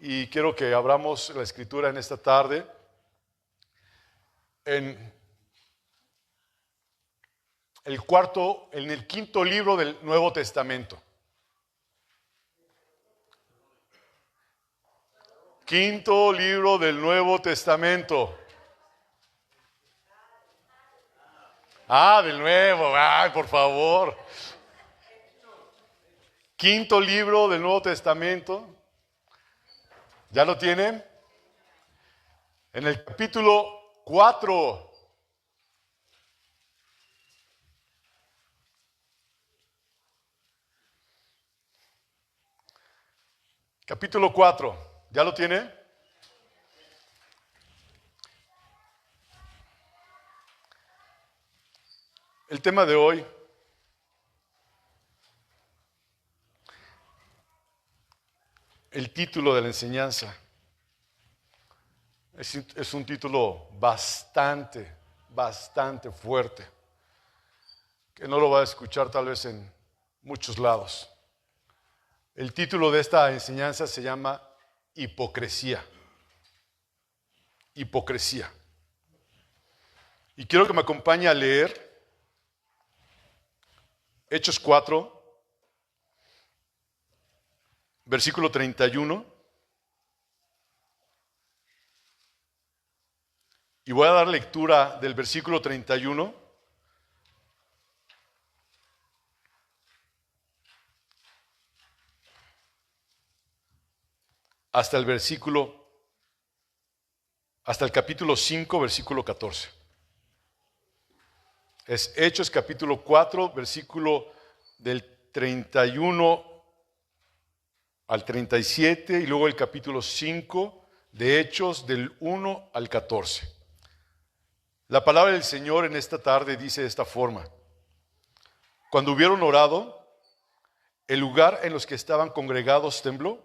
y quiero que abramos la escritura en esta tarde en el quinto libro del Nuevo Testamento. Quinto libro del Nuevo Testamento. Del nuevo, por favor. Quinto libro del Nuevo Testamento. ¿Ya lo tienen? En el capítulo 4. Capítulo 4. ¿Ya lo tiene? El tema de hoy el título de la enseñanza es un título bastante fuerte, que no lo va a escuchar tal vez en muchos lados. El título de esta enseñanza se llama Hipocresía. Hipocresía. Y quiero que me acompañe a leer Hechos 4, versículo 31. Y voy a dar lectura del versículo 31 hasta el capítulo 5, versículo 14. Es Hechos capítulo 4, versículo del 31 al 37 y luego el capítulo 5 de Hechos del 1 al 14. La palabra del Señor en esta tarde dice de esta forma: Cuando hubieron orado, el lugar en los que estaban congregados tembló,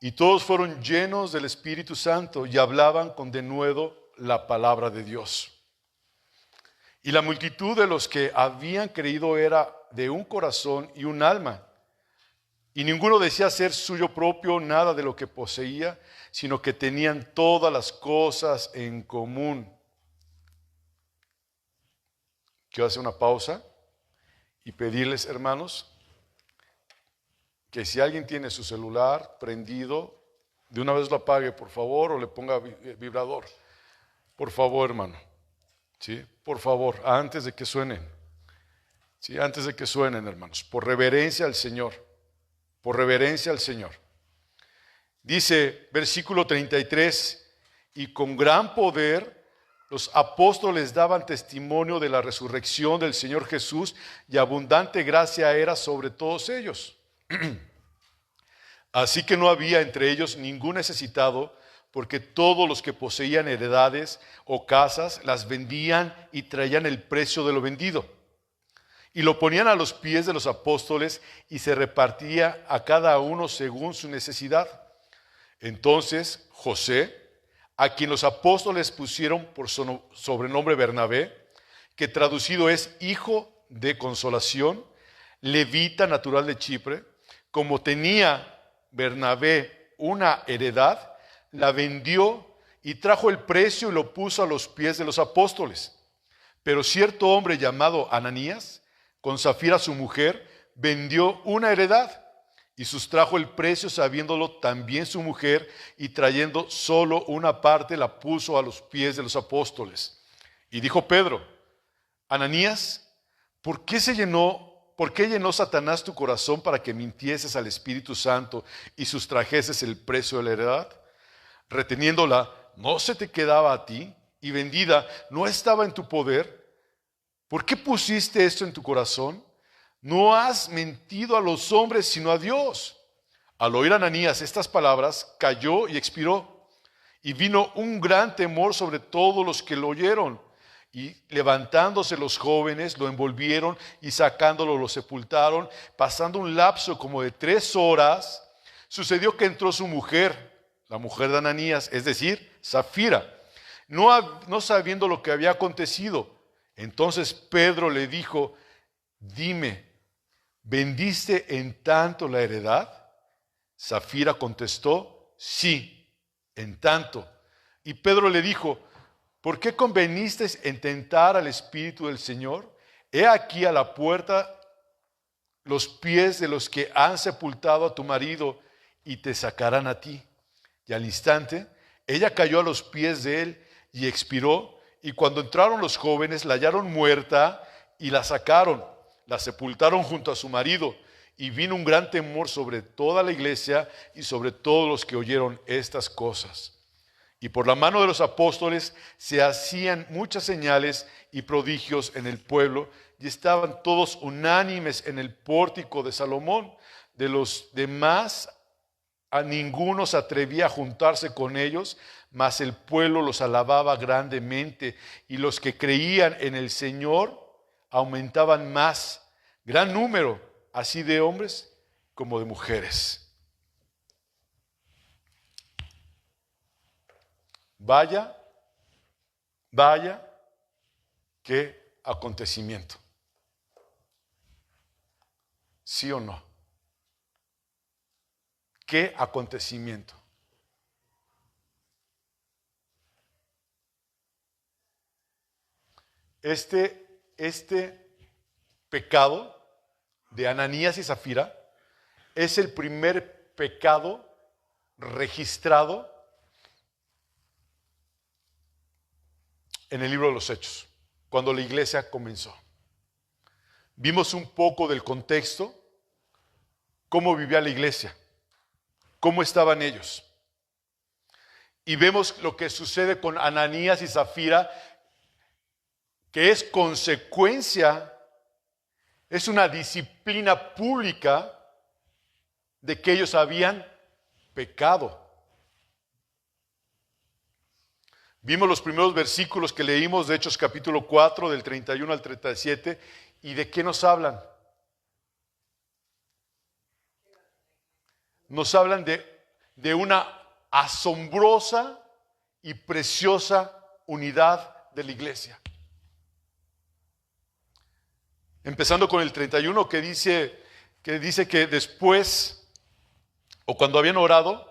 y todos fueron llenos del Espíritu Santo y hablaban con denuedo la palabra de Dios. Y la multitud de los que habían creído era de un corazón y un alma, y ninguno decía ser suyo propio nada de lo que poseía, sino que tenían todas las cosas en común. Quiero hacer una pausa y pedirles, hermanos, que si alguien tiene su celular prendido, de una vez lo apague, por favor, o le ponga vibrador. Por favor, hermano. ¿Sí? Por favor, antes de que suenen. ¿Sí? Antes de que suenen, hermanos. Por reverencia al Señor. Por reverencia al Señor. Dice, versículo 33, y con gran poder los apóstoles daban testimonio de la resurrección del Señor Jesús, y abundante gracia era sobre todos ellos. Así que no había entre ellos ningún necesitado, porque todos los que poseían heredades o casas las vendían y traían el precio de lo vendido, y lo ponían a los pies de los apóstoles, y se repartía a cada uno según su necesidad. Entonces José, a quien los apóstoles pusieron por sobrenombre Bernabé, que traducido es hijo de consolación, levita natural de Chipre, como tenía Bernabé una heredad, la vendió y trajo el precio y lo puso a los pies de los apóstoles. Pero cierto hombre llamado Ananías, con Safira su mujer, vendió una heredad y sustrajo el precio, sabiéndolo también su mujer, y trayendo solo una parte la puso a los pies de los apóstoles. Y dijo Pedro: Ananías, ¿por qué llenó Satanás tu corazón para que mintieses al Espíritu Santo y sustrajeses el precio de la heredad? Reteniéndola, ¿no se te quedaba a ti? Y vendida, ¿no estaba en tu poder? ¿Por qué pusiste esto en tu corazón? No has mentido a los hombres, sino a Dios. Al oír Ananías estas palabras, cayó y expiró. Y vino un gran temor sobre todos los que lo oyeron. Y levantándose los jóvenes, lo envolvieron y sacándolo lo sepultaron. Pasando un lapso como de 3 horas, sucedió que entró su mujer, la mujer de Ananías, es decir, Safira, no sabiendo lo que había acontecido. Entonces Pedro le dijo: Dime, ¿vendiste en tanto la heredad? Safira contestó: sí, en tanto. Y Pedro le dijo, ¿por qué conveniste en tentar al Espíritu del Señor? He aquí a la puerta los pies de los que han sepultado a tu marido y te sacarán a ti. Y al instante, ella cayó a los pies de él y expiró. Y cuando entraron los jóvenes, la hallaron muerta y la sacaron. La sepultaron junto a su marido. Y vino un gran temor sobre toda la iglesia y sobre todos los que oyeron estas cosas. Y por la mano de los apóstoles se hacían muchas señales y prodigios en el pueblo, y estaban todos unánimes en el pórtico de Salomón. De los demás, a ninguno se atrevía a juntarse con ellos, mas el pueblo los alababa grandemente, y los que creían en el Señor aumentaban más, gran número, así de hombres como de mujeres. Vaya, qué acontecimiento. ¿Sí o no? ¿Qué acontecimiento? Este pecado de Ananías y Zafira es el primer pecado registrado en el libro de los Hechos, cuando la iglesia comenzó. Vimos un poco del contexto, cómo vivía la iglesia, cómo estaban ellos. Y vemos lo que sucede con Ananías y Zafira, que es consecuencia, es una disciplina pública de que ellos habían pecado. Vimos los primeros versículos que leímos de Hechos capítulo 4, del 31 al 37, ¿y de qué nos hablan? Nos hablan de una asombrosa y preciosa unidad de la iglesia. Empezando con el 31 que dice que después, o cuando habían orado,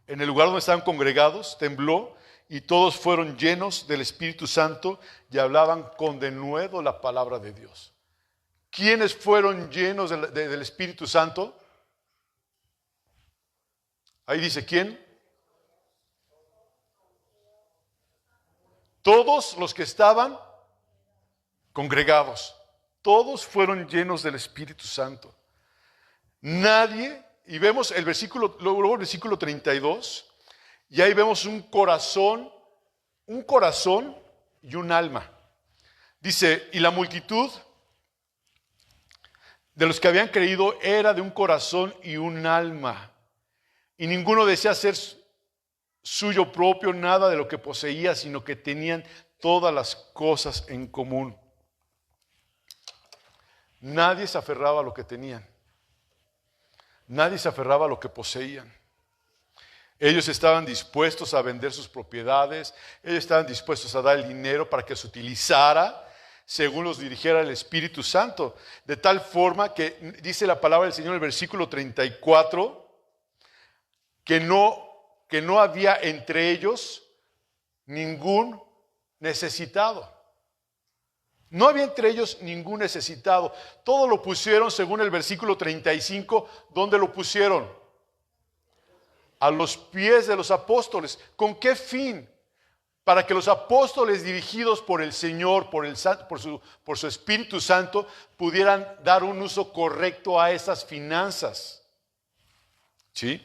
en el lugar donde estaban congregados, tembló, y todos fueron llenos del Espíritu Santo y hablaban con denuedo la palabra de Dios. ¿Quiénes fueron llenos del Espíritu Santo? Ahí dice, ¿quién? Todos los que estaban congregados. Todos fueron llenos del Espíritu Santo. Nadie, y vemos el versículo, luego el versículo 32, y ahí vemos un corazón y un alma. Dice, y la multitud de los que habían creído era de un corazón y un alma. Y ninguno desea ser suyo propio nada de lo que poseía, sino que tenían todas las cosas en común. Nadie se aferraba a lo que tenían. Nadie se aferraba a lo que poseían. Ellos estaban dispuestos a vender sus propiedades, ellos estaban dispuestos a dar el dinero para que se utilizara según los dirigiera el Espíritu Santo. De tal forma que dice la palabra del Señor en el versículo 34, que no había entre ellos ningún necesitado. No había entre ellos ningún necesitado. Todo lo pusieron, según el versículo 35, ¿dónde lo pusieron? A los pies de los apóstoles. ¿Con qué fin? Para que los apóstoles, dirigidos por el Señor, por su Espíritu Santo, pudieran dar un uso correcto a esas finanzas. ¿Sí?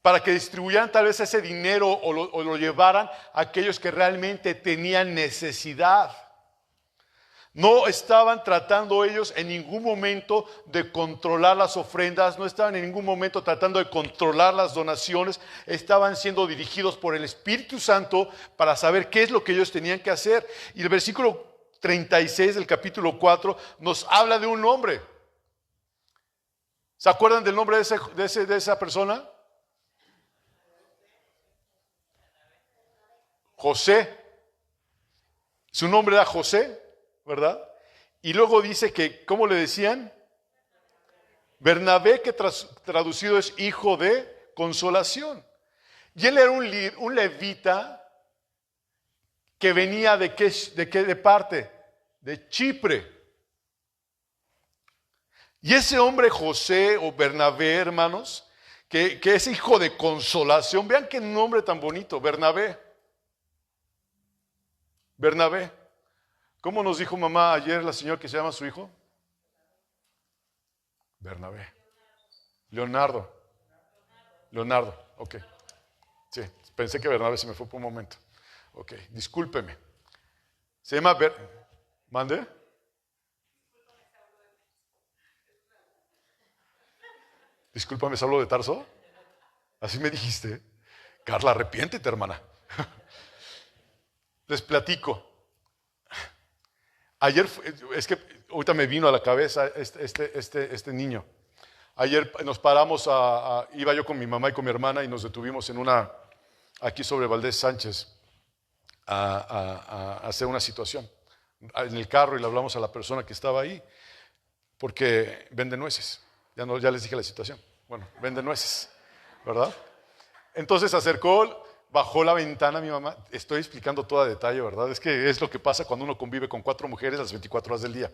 Para que distribuyeran tal vez ese dinero o lo llevaran a aquellos que realmente tenían necesidad. No estaban tratando ellos en ningún momento de controlar las ofrendas, no estaban en ningún momento tratando de controlar las donaciones, estaban siendo dirigidos por el Espíritu Santo para saber qué es lo que ellos tenían que hacer. Y el versículo 36 del capítulo 4 nos habla de un hombre. ¿Se acuerdan del nombre de esa persona? José. Su nombre era José, ¿verdad? Y luego dice que, ¿cómo le decían? Bernabé, que traducido es hijo de consolación. Y él era un levita que venía ¿de qué parte? De Chipre. Y ese hombre José o Bernabé, hermanos, que es hijo de consolación. Vean qué nombre tan bonito, Bernabé. Bernabé. ¿Cómo nos dijo mamá ayer la señora que se llama su hijo? Bernabé. Leonardo, ok. Sí, pensé que Bernabé se me fue por un momento. Ok, discúlpeme. Se llama ¿Mande? Discúlpame, ¿Saulo de Tarso? Así me dijiste. Carla, arrepiéntete, hermana. Les platico. Ayer, es que ahorita me vino a la cabeza este niño. Ayer nos paramos iba yo con mi mamá y con mi hermana y nos detuvimos aquí sobre Valdés Sánchez a hacer una situación. En el carro y le hablamos a la persona que estaba ahí, porque vende nueces. Ya les dije la situación. Bueno, vende nueces, ¿verdad? Entonces se acercó, bajó la ventana mi mamá. Estoy explicando todo a detalle, ¿verdad? Es que es lo que pasa cuando uno convive con 4 mujeres las 24 horas del día,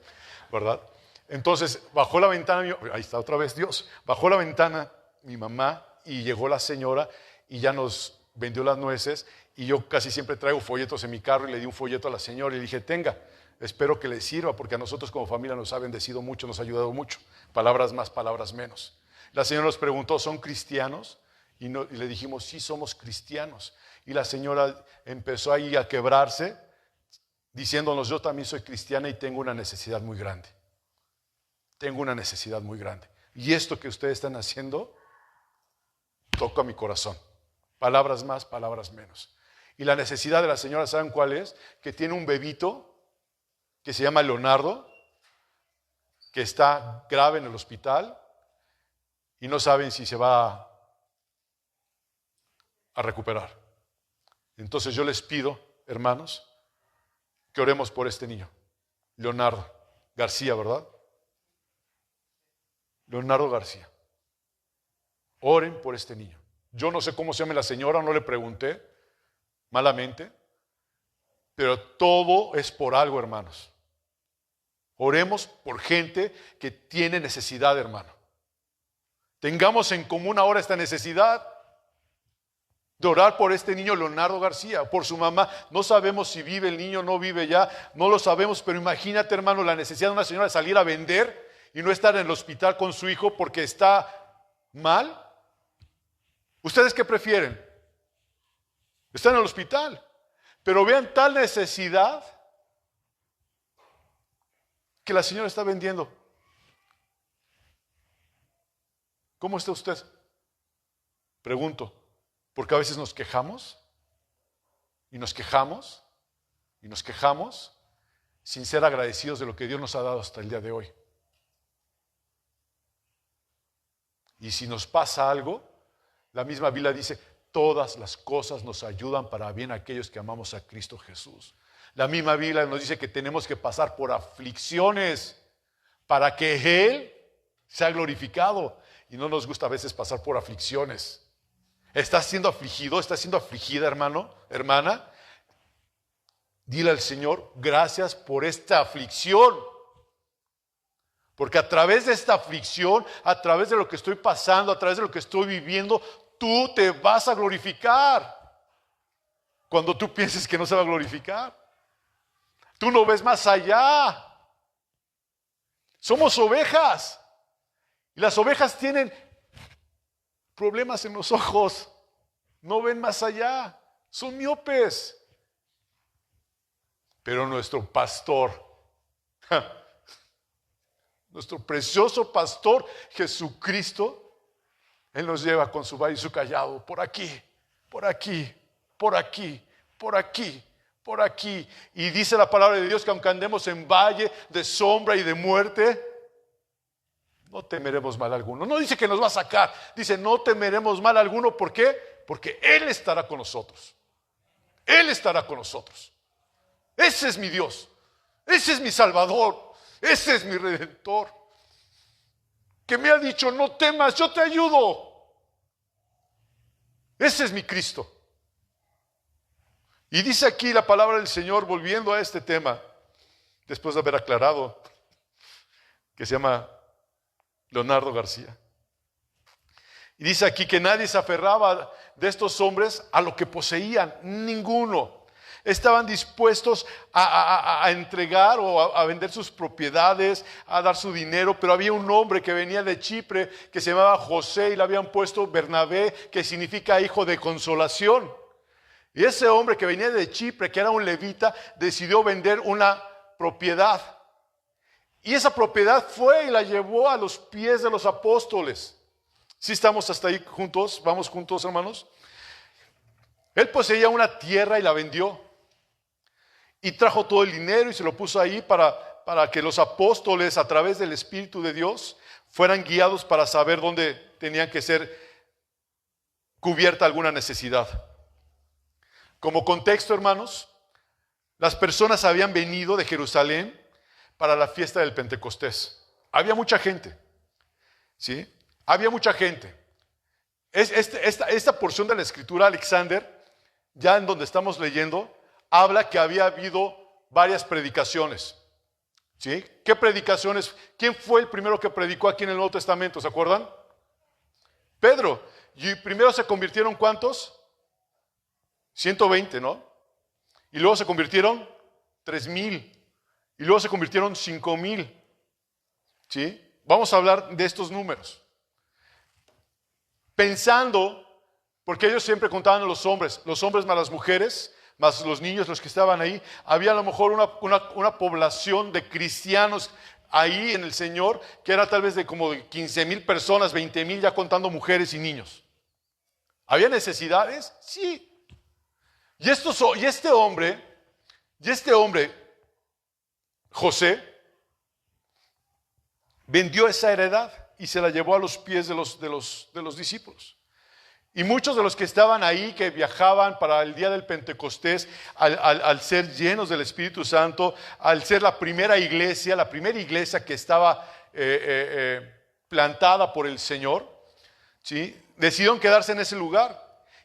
¿verdad? Entonces bajó la ventana, ahí está otra vez Dios, bajó la ventana mi mamá y llegó la señora y ya nos vendió las nueces y yo casi siempre traigo folletos en mi carro y le di un folleto a la señora y le dije, tenga, espero que le sirva porque a nosotros como familia nos ha bendecido mucho, nos ha ayudado mucho, palabras más, palabras menos. La señora nos preguntó, ¿son cristianos? Y le dijimos, sí, somos cristianos. Y la señora empezó ahí a quebrarse diciéndonos, yo también soy cristiana y tengo una necesidad muy grande. Tengo una necesidad muy grande. Y esto que ustedes están haciendo toca mi corazón. Palabras más, palabras menos. Y la necesidad de la señora, ¿saben cuál es? Que tiene un bebito que se llama Leonardo, que está grave en el hospital y no saben si se va a recuperar. Entonces yo les pido, hermanos, que oremos por este niño, Leonardo García, ¿verdad? Leonardo García. Oren por este niño. Yo no sé cómo se llama la señora, no le pregunté malamente, pero todo es por algo, hermanos. Oremos por gente que tiene necesidad, hermano. Tengamos en común ahora esta necesidad de orar por este niño Leonardo García, por su mamá. No sabemos si vive el niño o no vive ya, no lo sabemos, pero imagínate, hermano, la necesidad de una señora de salir a vender y no estar en el hospital con su hijo porque está mal. ¿Ustedes qué prefieren? Estar en el hospital. Pero vean tal necesidad que la señora está vendiendo. ¿Cómo está usted? Pregunto, porque a veces nos quejamos y nos quejamos y nos quejamos sin ser agradecidos de lo que Dios nos ha dado hasta el día de hoy. Y si nos pasa algo, la misma Biblia dice, todas las cosas nos ayudan para bien a aquellos que amamos a Cristo Jesús. La misma Biblia nos dice que tenemos que pasar por aflicciones para que Él sea glorificado. Y no nos gusta a veces pasar por aflicciones. ¿Estás siendo afligido? ¿Estás siendo afligida, hermano, hermana? Dile al Señor, gracias por esta aflicción. Porque a través de esta aflicción, a través de lo que estoy pasando, a través de lo que estoy viviendo, tú te vas a glorificar. Cuando tú pienses que no se va a glorificar. Tú no ves más allá. Somos ovejas. Y las ovejas tienen problemas en los ojos. No ven más allá. Son miopes. Pero nuestro pastor, nuestro precioso pastor Jesucristo, Él nos lleva con su valle y su callado por aquí, por aquí, por aquí, por aquí, por aquí. Y dice la palabra de Dios que aunque andemos en valle de sombra y de muerte, no temeremos mal alguno. No dice que nos va a sacar, dice no temeremos mal alguno. ¿Por qué? Porque Él estará con nosotros. Él estará con nosotros. Ese es mi Dios, ese es mi Salvador, ese es mi Redentor. Que me ha dicho, no temas, yo te ayudo. Ese es mi Cristo. Y dice aquí la palabra del Señor, volviendo a este tema, después de haber aclarado, que se llama Leonardo García. Y dice aquí que nadie se aferraba de estos hombres a lo que poseían, ninguno. Estaban dispuestos a entregar o a vender sus propiedades, a dar su dinero, pero había un hombre que venía de Chipre que se llamaba José y le habían puesto Bernabé, que significa hijo de consolación. Y ese hombre que venía de Chipre, que era un levita, decidió vender una propiedad. Y esa propiedad fue y la llevó a los pies de los apóstoles. ¿Sí estamos hasta ahí juntos? ¿Vamos juntos, hermanos? Él poseía una tierra y la vendió. Y trajo todo el dinero y se lo puso ahí para que los apóstoles, a través del Espíritu de Dios, fueran guiados para saber dónde tenían que ser cubierta alguna necesidad. Como contexto, hermanos, las personas habían venido de Jerusalén para la fiesta del Pentecostés. Había mucha gente, ¿sí? Había mucha gente. Esta porción de la Escritura, Alexander, ya en donde estamos leyendo, habla que había habido varias predicaciones, ¿sí? ¿Qué predicaciones? ¿Quién fue el primero que predicó aquí en el Nuevo Testamento? ¿Se acuerdan? Pedro. ¿Y primero se convirtieron cuántos? 120, ¿no? Y luego se convirtieron 3,000. Y luego se convirtieron 5,000. ¿Sí? Vamos a hablar de estos números. Pensando, porque ellos siempre contaban a los hombres más las mujeres, más los niños, los que estaban ahí, había a lo mejor una población de cristianos ahí en el Señor, que era tal vez de como 15,000 personas, 20,000 ya contando mujeres y niños. ¿Había necesidades? Sí. Y este hombre, José, vendió esa heredad y se la llevó a los pies de los discípulos. Y muchos de los que estaban ahí, que viajaban para el día del Pentecostés, al ser llenos del Espíritu Santo, al ser la primera iglesia que estaba plantada por el Señor, ¿sí? Decidieron quedarse en ese lugar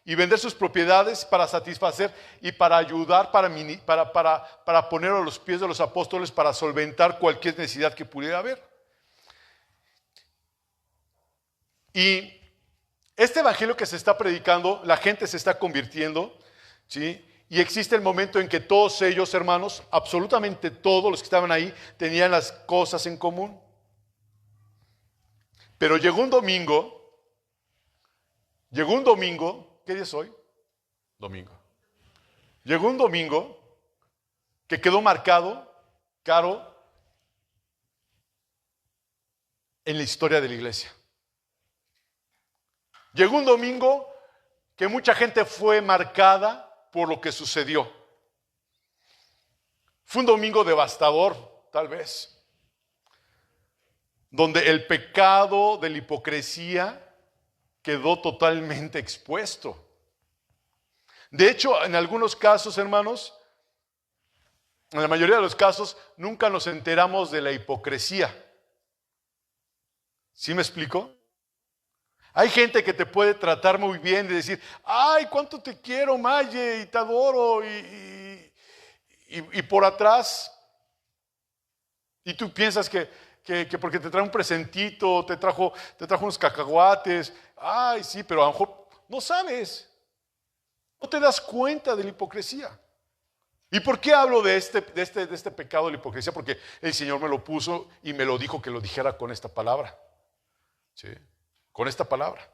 y vender sus propiedades para satisfacer y para ayudar, para poner a los pies de los apóstoles, para solventar cualquier necesidad que pudiera haber. Y este evangelio que se está predicando, la gente se está convirtiendo, ¿sí? Y existe el momento en que todos ellos, hermanos, absolutamente todos los que estaban ahí, tenían las cosas en común. Pero llegó un domingo, ¿qué día es hoy? Domingo. Llegó un domingo que quedó marcado, Caro, en la historia de la iglesia. Llegó un domingo que mucha gente fue marcada por lo que sucedió. Fue un domingo devastador, tal vez, donde el pecado de la hipocresía quedó totalmente expuesto. De hecho, en algunos casos, hermanos, en la mayoría de los casos, nunca nos enteramos de la hipocresía. ¿Sí me explico? Hay gente que te puede tratar muy bien y decir, ay, cuánto te quiero, Maye, y te adoro, y por atrás, y tú piensas que porque te trae un presentito, te trajo unos cacahuates, ay, sí, pero a lo mejor no sabes, no te das cuenta de la hipocresía. ¿Y por qué hablo de este pecado de la hipocresía? Porque el Señor me lo puso y me lo dijo que lo dijera con esta palabra. ¿Sí? Con esta palabra.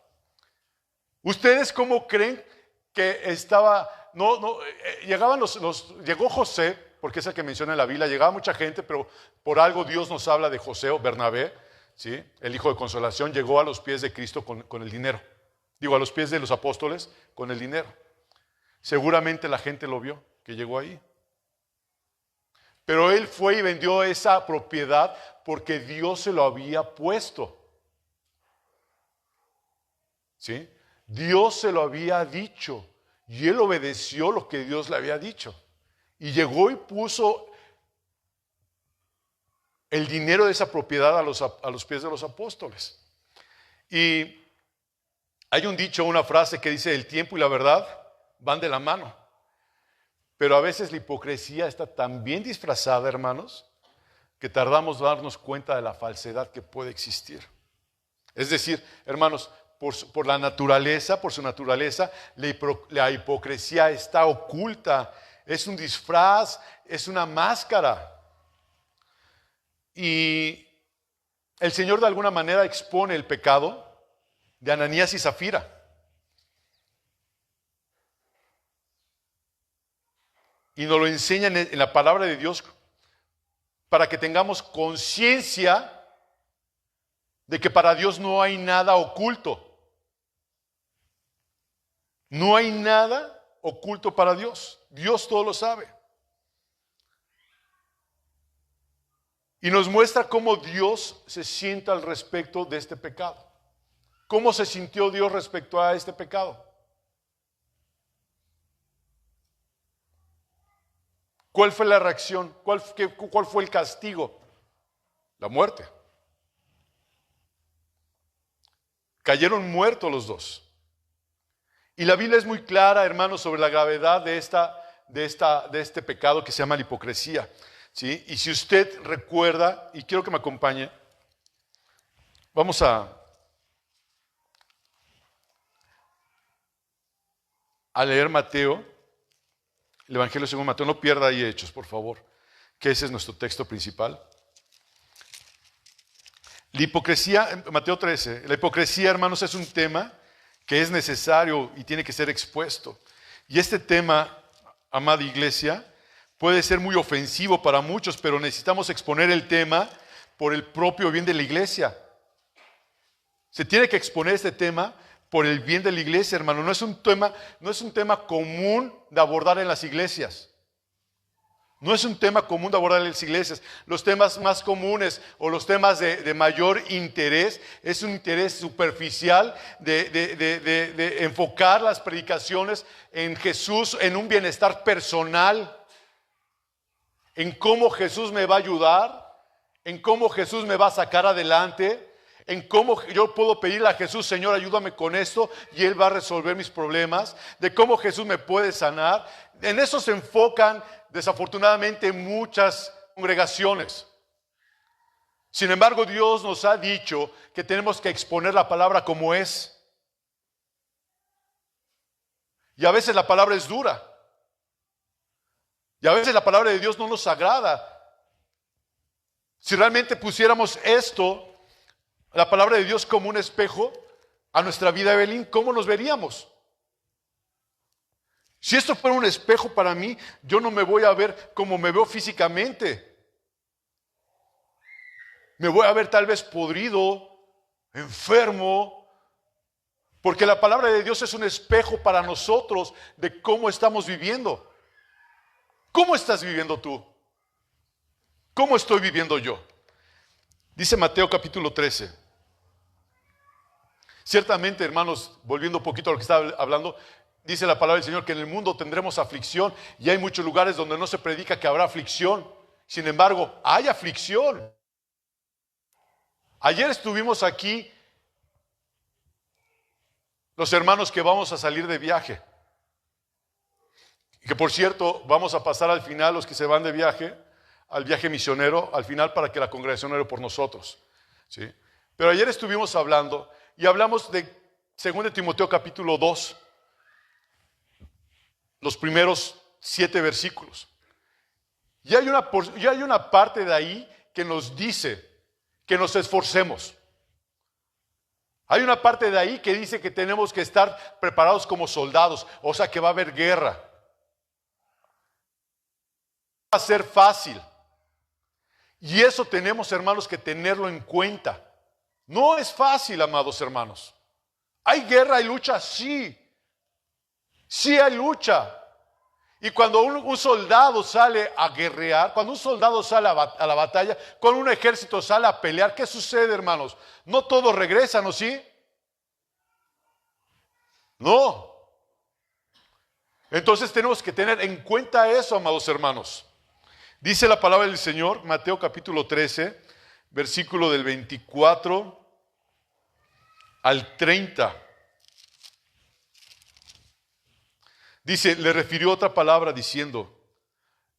¿Ustedes cómo creen que estaba? Llegó José, porque es el que menciona en la Biblia, llegaba mucha gente, pero por algo Dios nos habla de José o Bernabé, ¿sí? El hijo de consolación, llegó a los pies de Cristo con el dinero. Digo, a los pies de los apóstoles con el dinero. Seguramente la gente lo vio, que llegó ahí. Pero él fue y vendió esa propiedad porque Dios se lo había puesto. ¿Sí? Dios se lo había dicho y él obedeció lo que Dios le había dicho. Y llegó y puso el dinero de esa propiedad a los pies de los apóstoles. Y Hay un dicho, una frase que dice: el tiempo y la verdad van de la mano. Pero a veces la hipocresía está tan bien disfrazada, hermanos, que tardamos en darnos cuenta de la falsedad que puede existir. Es decir, hermanos, por su naturaleza, la hipocresía está oculta, es un disfraz, es una máscara. Y el Señor de alguna manera expone el pecado de Ananías y Zafira. Y nos lo enseña en la palabra de Dios para que tengamos conciencia de que para Dios no hay nada oculto. No hay nada oculto para Dios. Dios todo lo sabe. Y nos muestra cómo Dios se siente al respecto de este pecado. ¿Cómo se sintió Dios respecto a este pecado? ¿Cuál fue la reacción? ¿Cuál fue el castigo? La muerte. Cayeron muertos los dos. Y la Biblia es muy clara, hermanos, sobre la gravedad de este pecado que se llama la hipocresía. ¿Sí? Y si usted recuerda, y quiero que me acompañe, vamos a leer Mateo, el Evangelio según Mateo. No pierda ahí Hechos, por favor, que ese es nuestro texto principal. La hipocresía, Mateo 13, la hipocresía, hermanos, es un tema que es necesario y tiene que ser expuesto. Y este tema, amada iglesia, puede ser muy ofensivo para muchos, pero necesitamos exponer el tema por el propio bien de la iglesia. Se tiene que exponer este tema por el bien de la iglesia, hermano. No es un tema común de abordar en las iglesias. No es un tema común de abordar en las iglesias. Los temas más comunes o los temas de mayor interés es un interés superficial de enfocar las predicaciones en Jesús, en un bienestar personal, en cómo Jesús me va a ayudar, en cómo Jesús me va a sacar adelante, en cómo yo puedo pedirle a Jesús: Señor, ayúdame con esto, y Él va a resolver mis problemas, de cómo Jesús me puede sanar. En eso se enfocan desafortunadamente muchas congregaciones. Sin embargo, Dios nos ha dicho que tenemos que exponer la palabra como es. Y a veces la palabra es dura. Y a veces la palabra de Dios no nos agrada. Si realmente pusiéramos la palabra de Dios, como un espejo a nuestra vida, Evelyn, ¿cómo nos veríamos? Si esto fuera un espejo para mí, yo no me voy a ver como me veo físicamente. Me voy a ver tal vez podrido, enfermo, porque la palabra de Dios es un espejo para nosotros de cómo estamos viviendo. ¿Cómo estás viviendo tú? ¿Cómo estoy viviendo yo? Dice Mateo capítulo 13. Ciertamente, hermanos, volviendo un poquito a lo que estaba hablando, dice la palabra del Señor que en el mundo tendremos aflicción, y hay muchos lugares donde no se predica que habrá aflicción. Sin embargo, hay aflicción. Ayer estuvimos aquí los hermanos que vamos a salir de viaje. Y que por cierto, vamos a pasar al final, los que se van de viaje, al viaje misionero, al final, para que la congregación ore por nosotros. ¿Sí? Pero ayer estuvimos hablando, y hablamos de 2 Timoteo capítulo 2, los primeros 7 versículos. Y hay una parte de ahí que nos dice que nos esforcemos. Hay una parte de ahí que dice que tenemos que estar preparados como soldados, o sea que va a haber guerra. Va a ser fácil. Y eso tenemos, hermanos, que tenerlo en cuenta. No es fácil, amados hermanos. ¿Hay guerra, hay lucha? Sí. Sí hay lucha. Y cuando un soldado sale a guerrear, cuando un soldado sale a la batalla, cuando un ejército sale a pelear, ¿qué sucede, hermanos? No todos regresan, ¿o sí? No. Entonces tenemos que tener en cuenta eso, amados hermanos. Dice la palabra del Señor, Mateo capítulo 13, versículo del 24 al 30. Dice, le refirió otra palabra diciendo,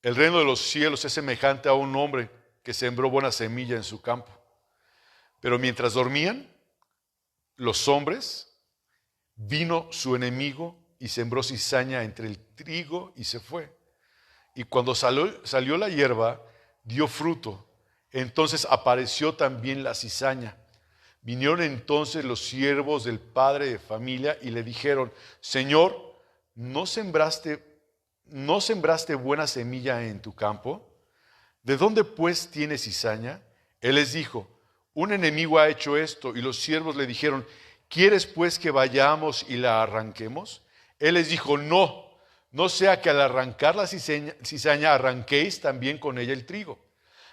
el reino de los cielos es semejante a un hombre que sembró buena semilla en su campo. Pero mientras dormían los hombres, vino su enemigo y sembró cizaña entre el trigo y se fue. Y cuando salió la hierba, dio fruto. Entonces apareció también la cizaña. Vinieron entonces los siervos del padre de familia y le dijeron, Señor, ¿no sembraste buena semilla en tu campo? ¿De dónde pues tienes cizaña? Él les dijo, un enemigo ha hecho esto. Y los siervos le dijeron, ¿quieres pues que vayamos y la arranquemos? Él les dijo, no sea que al arrancar la cizaña arranquéis también con ella el trigo.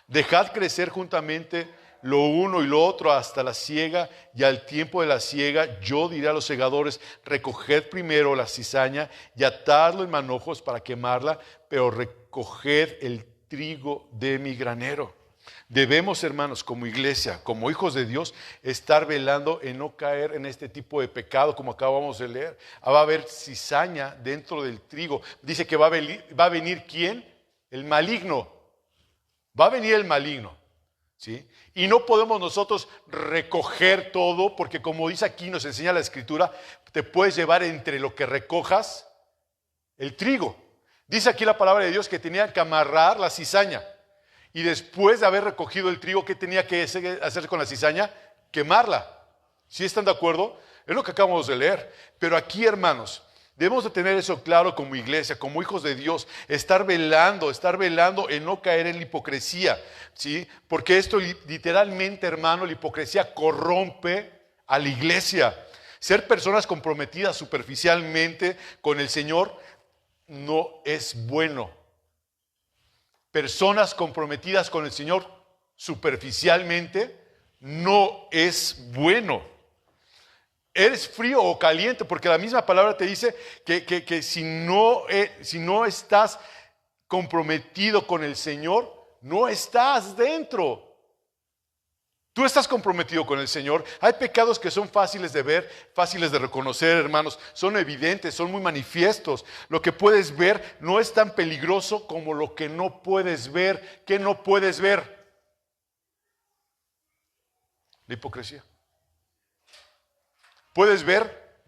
Dejad crecer juntamente lo uno y lo otro hasta la siega, y al tiempo de la siega yo diré a los segadores, recoged primero la cizaña y atadlo en manojos para quemarla, pero recoged el trigo de mi granero. Debemos, hermanos, como iglesia, como hijos de Dios, estar velando en no caer en este tipo de pecado como acabamos de leer. Va a haber cizaña dentro del trigo. Dice que va a venir ¿quién? El maligno. Va a venir el maligno. ¿Sí? Y no podemos nosotros recoger todo, porque como dice aquí, nos enseña la Escritura, te puedes llevar entre lo que recojas el trigo. Dice aquí la palabra de Dios que tenía que amarrar la cizaña. Y después de haber recogido el trigo, ¿qué tenía que hacer con la cizaña? Quemarla. ¿Sí están de acuerdo? Es lo que acabamos de leer. Pero aquí, hermanos, debemos de tener eso claro como iglesia, como hijos de Dios, estar velando en no caer en la hipocresía, ¿sí? Porque esto literalmente, hermano, la hipocresía corrompe a la iglesia. Ser personas comprometidas superficialmente con el Señor no es bueno. Personas comprometidas con el Señor superficialmente no es bueno. ¿Eres frío o caliente? Porque la misma palabra te dice que si no estás comprometido con el Señor, no estás dentro. Tú estás comprometido con el Señor. Hay pecados que son fáciles de ver, fáciles de reconocer, hermanos. Son evidentes, son muy manifiestos. Lo que puedes ver no es tan peligroso como lo que no puedes ver. ¿Qué no puedes ver? La hipocresía. Puedes ver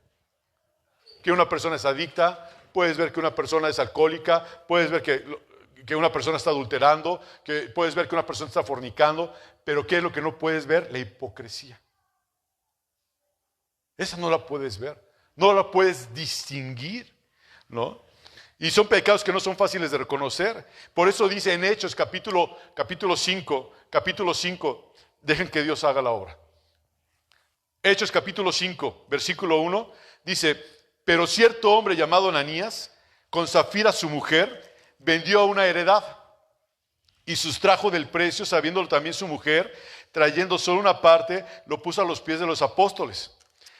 que una persona es adicta, puedes ver que una persona es alcohólica, puedes ver que una persona está adulterando, que puedes ver que una persona está fornicando, pero ¿qué es lo que no puedes ver? La hipocresía. Esa no la puedes ver, no la puedes distinguir, ¿no? Y son pecados que no son fáciles de reconocer. Por eso dice en Hechos capítulo 5, dejen que Dios haga la obra. Hechos capítulo 5, versículo 1, dice, pero cierto hombre llamado Ananías, con Safira su mujer, vendió una heredad y sustrajo del precio, sabiéndolo también su mujer, trayendo solo una parte, lo puso a los pies de los apóstoles.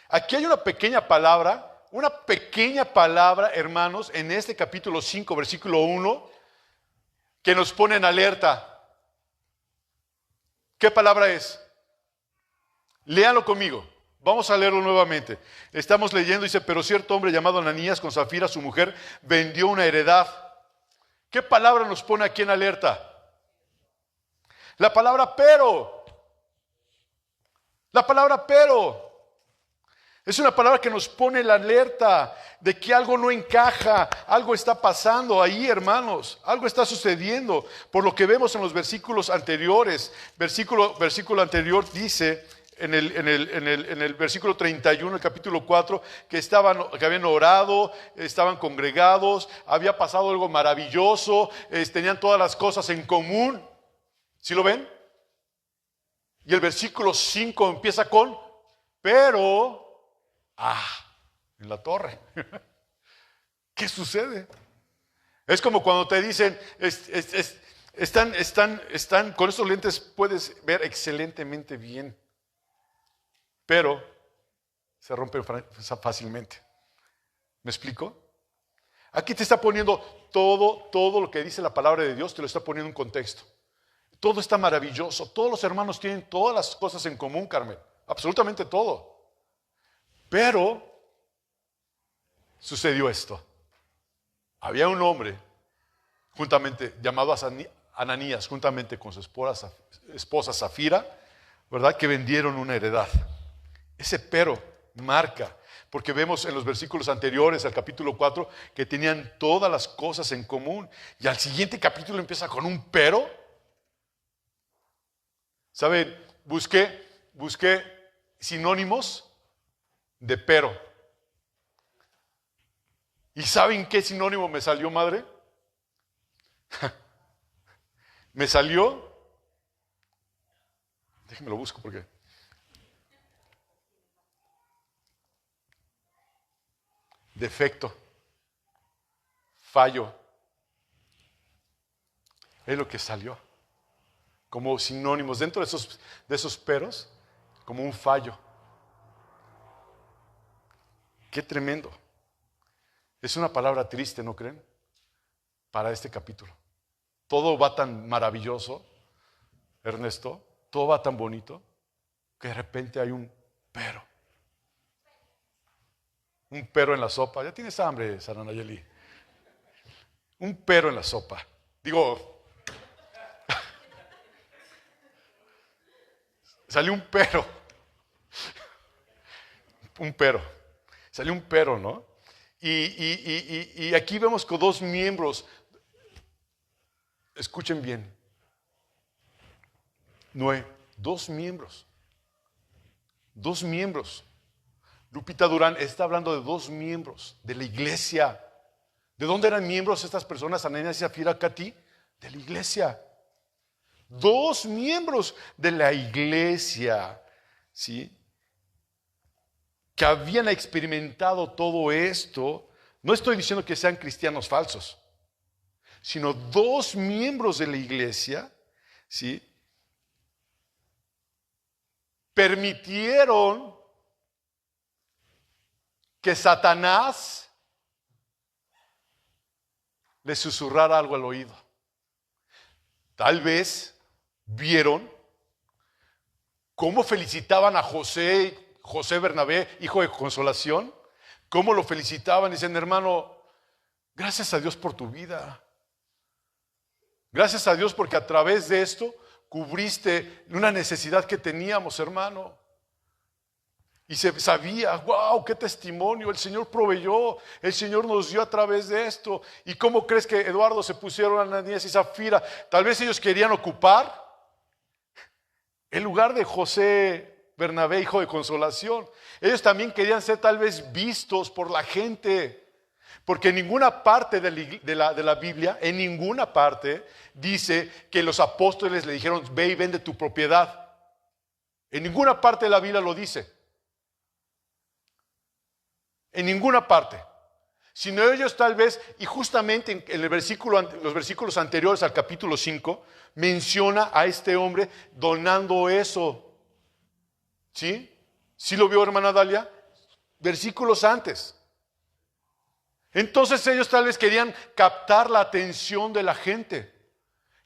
Aquí hay una pequeña palabra, hermanos, en este capítulo 5, versículo 1, que nos pone en alerta. ¿Qué palabra es? Léanlo conmigo. Vamos a leerlo nuevamente. Estamos leyendo, dice, pero cierto hombre llamado Ananías, con Safira su mujer, vendió una heredad. ¿Qué palabra nos pone aquí en alerta? La palabra pero. La palabra pero. Es una palabra que nos pone en la alerta de que algo no encaja, algo está pasando ahí, hermanos, algo está sucediendo. Por lo que vemos en los versículos anteriores, versículo anterior dice, en el versículo 31, el capítulo 4, que habían orado, estaban congregados, había pasado algo maravilloso, tenían todas las cosas en común. ¿Sí lo ven? Y el versículo 5 empieza con, pero, en la torre. ¿Qué sucede? Es como cuando te dicen, están con estos lentes puedes ver excelentemente bien, pero se rompen fácilmente. ¿Me explico? Aquí te está poniendo todo lo que dice la palabra de Dios, te lo está poniendo en contexto. Todo está maravilloso, todos los hermanos tienen todas las cosas en común, Carmen, absolutamente todo. Pero sucedió esto. había un hombre juntamente llamado Ananías, juntamente con su esposa Zafira, ¿verdad? Que vendieron una heredad. Ese pero marca, porque vemos en los versículos anteriores al capítulo 4 que tenían todas las cosas en común. Y al siguiente capítulo empieza con un pero. ¿Saben? Busqué sinónimos de pero. ¿Y saben qué sinónimo me salió, madre? Me salió, déjenme lo busco porque defecto, fallo, es lo que salió como sinónimos dentro de esos peros, como un fallo. Qué tremendo. Es una palabra triste, ¿no creen? Para este capítulo. Todo va tan maravilloso, Ernesto, todo va tan bonito, que de repente hay un pero. Un pero en la sopa. Ya tienes hambre, Sara Nayeli. Un pero en la sopa. Digo, salió un pero. Un pero. Salió un pero, ¿no? Y aquí vemos con dos miembros. Escuchen bien. Noé, dos miembros. Dos miembros. Lupita Durán está hablando de dos miembros de la iglesia. ¿De dónde eran miembros estas personas, Ananías y Zafira, Katy? De la iglesia. Dos miembros de la iglesia, ¿sí? Que habían experimentado todo esto. No estoy diciendo que sean cristianos falsos, sino dos miembros de la iglesia, ¿sí? Permitieron que Satanás le susurrara algo al oído. Tal vez vieron cómo felicitaban a José Bernabé, hijo de consolación, cómo lo felicitaban. Dicen, hermano, gracias a Dios por tu vida. Gracias a Dios porque a través de esto cubriste una necesidad que teníamos, hermano. Y se sabía, wow, qué testimonio, el Señor proveyó, el Señor nos dio a través de esto. ¿Y cómo crees que Eduardo se pusieron a Ananías y Zafira? Tal vez ellos querían ocupar el lugar de José Bernabé, hijo de consolación. Ellos también querían ser tal vez vistos por la gente. Porque en ninguna parte de la Biblia, en ninguna parte, dice que los apóstoles le dijeron, ve y vende tu propiedad. En ninguna parte de la Biblia lo dice. En ninguna parte. Sino ellos tal vez, y justamente en los versículos anteriores al capítulo 5, menciona a este hombre donando eso. ¿Sí? ¿Sí lo vio, hermana Dalia? Versículos antes. Entonces ellos tal vez querían captar la atención de la gente.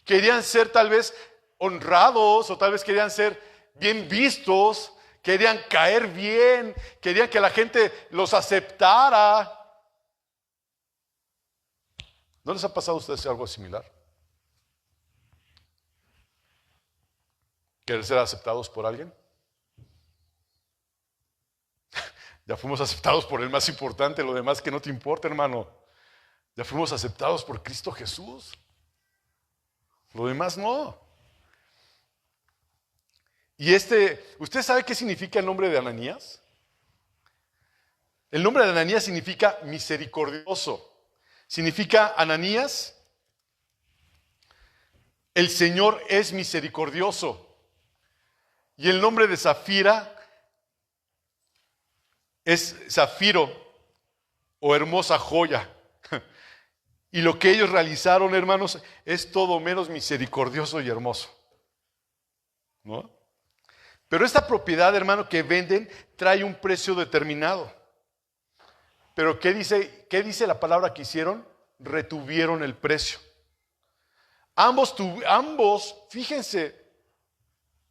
Querían ser tal vez honrados o tal vez querían ser bien vistos. Querían caer bien, querían que la gente los aceptara. ¿No les ha pasado a ustedes algo similar? ¿Querer ser aceptados por alguien? Ya fuimos aceptados por el más importante, lo demás que no te importa, hermano. Ya fuimos aceptados por Cristo Jesús. Lo demás no. Y ¿usted sabe qué significa el nombre de Ananías? El nombre de Ananías significa misericordioso. Significa Ananías, el Señor es misericordioso. Y el nombre de Zafira es zafiro o hermosa joya. Y lo que ellos realizaron, hermanos, es todo menos misericordioso y hermoso. ¿No? Pero esta propiedad, hermano, que venden trae un precio determinado. Pero ¿qué dice la palabra que hicieron? Retuvieron el precio. Ambos, fíjense,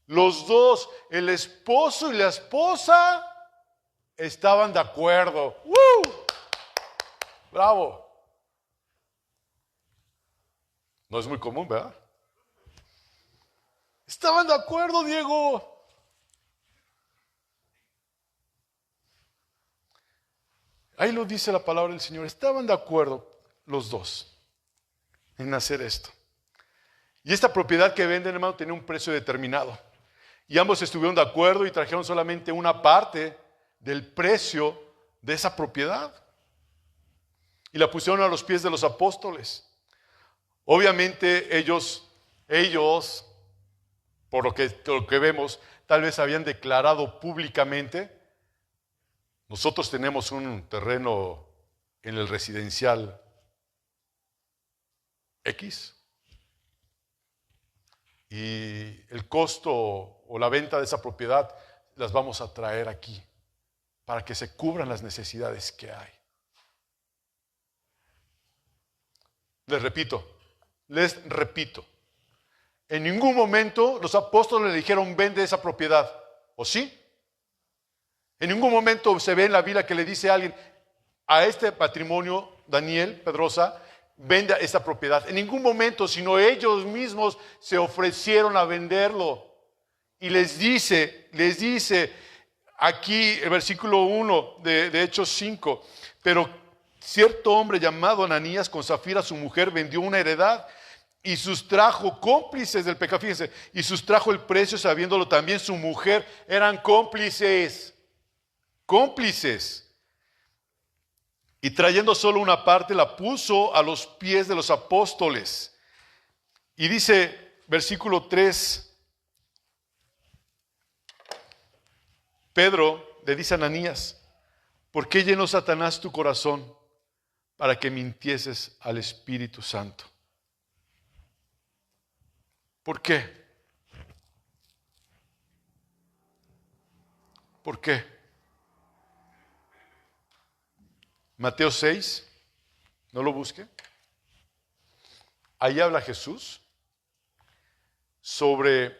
los dos, el esposo y la esposa, estaban de acuerdo. ¡Bravo! No es muy común, ¿verdad? Estaban de acuerdo, Diego. Ahí lo dice la palabra del Señor. Estaban de acuerdo los dos en hacer esto. Y esta propiedad que venden, hermano, tenía un precio determinado. Y ambos estuvieron de acuerdo y trajeron solamente una parte del precio de esa propiedad. Y la pusieron a los pies de los apóstoles. Obviamente ellos, por lo que vemos, tal vez habían declarado públicamente: nosotros tenemos un terreno en el residencial X y el costo o la venta de esa propiedad las vamos a traer aquí para que se cubran las necesidades que hay. Les repito, en ningún momento los apóstoles le dijeron: vende esa propiedad, ¿o sí? En ningún momento se ve en la Biblia que le dice a alguien: a este patrimonio, Daniel Pedrosa, venda esta propiedad. En ningún momento, sino ellos mismos se ofrecieron a venderlo. Y les dice aquí el versículo 1 de Hechos 5, pero cierto hombre llamado Ananías con Zafira su mujer vendió una heredad y sustrajo, cómplices del pecado, fíjense, y sustrajo el precio sabiéndolo también su mujer. Eran cómplices. Y trayendo solo una parte, la puso a los pies de los apóstoles. Y dice, versículo 3, Pedro le dice a Ananías: ¿por qué llenó Satanás tu corazón para que mintieses al Espíritu Santo? ¿Por qué? ¿Por qué? Mateo 6, no lo busque. Ahí habla Jesús sobre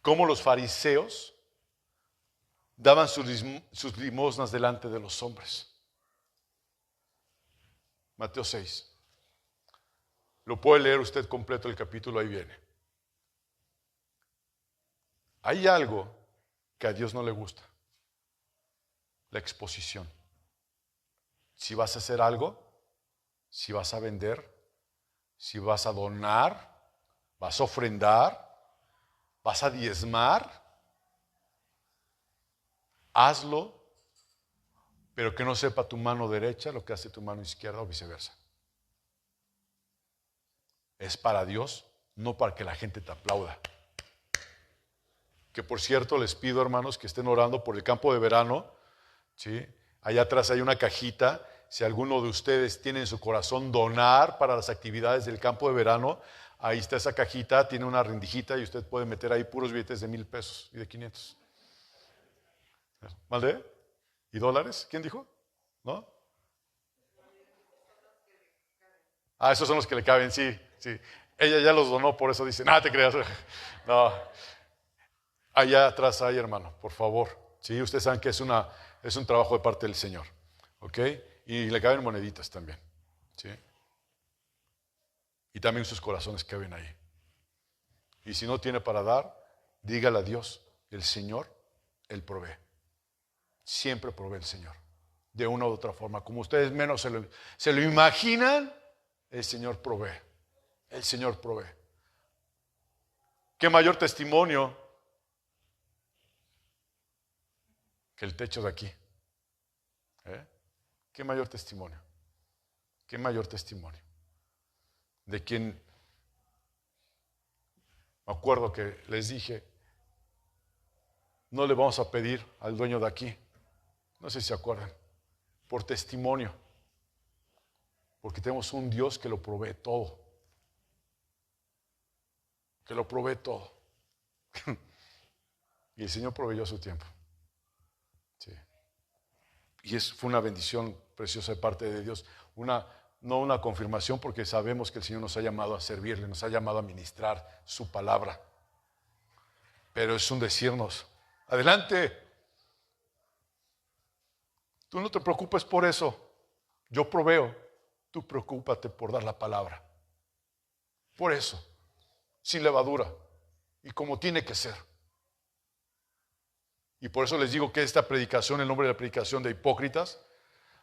cómo los fariseos daban sus limosnas delante de los hombres. Mateo 6. Lo puede leer usted completo el capítulo, ahí viene. Hay algo que a Dios no le gusta: la exposición. Si vas a hacer algo, si vas a vender, si vas a donar, vas a ofrendar, vas a diezmar, hazlo, pero que no sepa tu mano derecha lo que hace tu mano izquierda o viceversa. Es para Dios, no para que la gente te aplauda. Que por cierto les pido, hermanos, que estén orando por el campo de verano, ¿sí? Allá atrás hay una cajita. Si alguno de ustedes tiene en su corazón donar para las actividades del campo de verano, ahí está esa cajita, tiene una rendijita y usted puede meter ahí puros billetes de 1,000 pesos y de 500. ¿Vale? ¿Y dólares? ¿Quién dijo? ¿No? Ah, esos son los que le caben, sí. Ella ya los donó, por eso dice: nada, te creas. No. Allá atrás hay, hermano, por favor. Sí, ustedes saben que es un trabajo de parte del Señor. ¿Ok? Y le caben moneditas también. ¿Sí? Y también sus corazones caben ahí. Y si no tiene para dar, dígale a Dios: el Señor, Él provee. Siempre provee el Señor. De una u otra forma. Como ustedes menos se lo imaginan, el Señor provee. El Señor provee. ¿Qué mayor testimonio que el techo de aquí? ¿Qué mayor testimonio? ¿Qué mayor testimonio? De quien, me acuerdo que les dije, no le vamos a pedir al dueño de aquí, no sé si se acuerdan, por testimonio, porque tenemos un Dios que lo provee todo. Que lo provee todo. Y el Señor proveyó su tiempo. Sí. Y fue una bendición preciosa de parte de Dios. No una confirmación, porque sabemos que el Señor nos ha llamado a servirle, nos ha llamado a ministrar su palabra. Pero es un decirnos: adelante. Tú no te preocupes por eso. Yo proveo. Tú preocúpate por dar la palabra. Por eso, sin levadura y como tiene que ser. Y por eso les digo que esta predicación, el nombre de la predicación de hipócritas,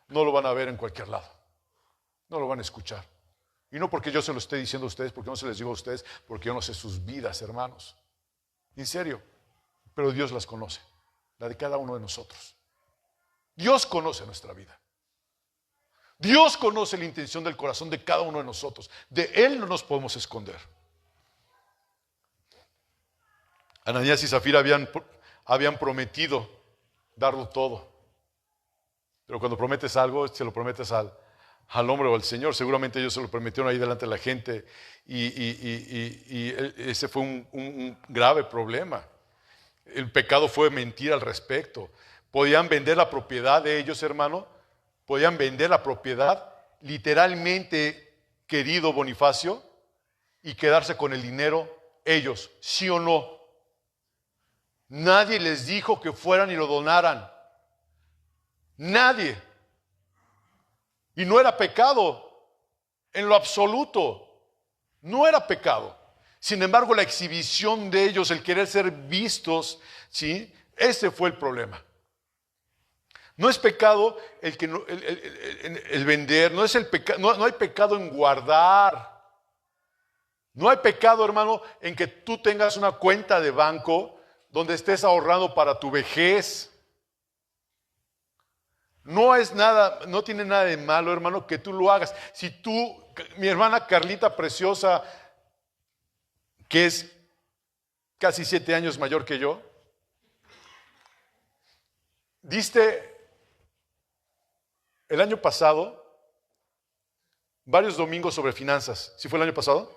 no lo van a ver en cualquier lado. No lo van a escuchar. Y no porque yo se lo esté diciendo a ustedes, porque no se les digo a ustedes, porque yo no sé sus vidas, hermanos. En serio. Pero Dios las conoce, la de cada uno de nosotros. Dios conoce nuestra vida. Dios conoce la intención del corazón de cada uno de nosotros. De Él no nos podemos esconder. Ananías y Zafira habían prometido darlo todo. Pero cuando prometes algo, se lo prometes al hombre o al Señor. Seguramente ellos se lo prometieron ahí delante de la gente. Y ese fue un grave problema. El pecado fue mentir al respecto. Podían vender la propiedad de ellos, hermano. Podían vender la propiedad, literalmente, querido Bonifacio, y quedarse con el dinero ellos, ¿sí o no? Nadie les dijo que fueran y lo donaran. Nadie. Y no era pecado, en lo absoluto. No era pecado. Sin embargo, la exhibición de ellos, el querer ser vistos, ¿sí? Ese fue el problema. No es pecado el vender, no hay pecado en guardar. No hay pecado, hermano, en que tú tengas una cuenta de banco donde estés ahorrando para tu vejez. No es nada, no tiene nada de malo, hermano, que tú lo hagas. Si tú, mi hermana Carlita preciosa, que es casi 7 años mayor que yo, diste el año pasado varios domingos sobre finanzas. ¿Sí fue el año pasado?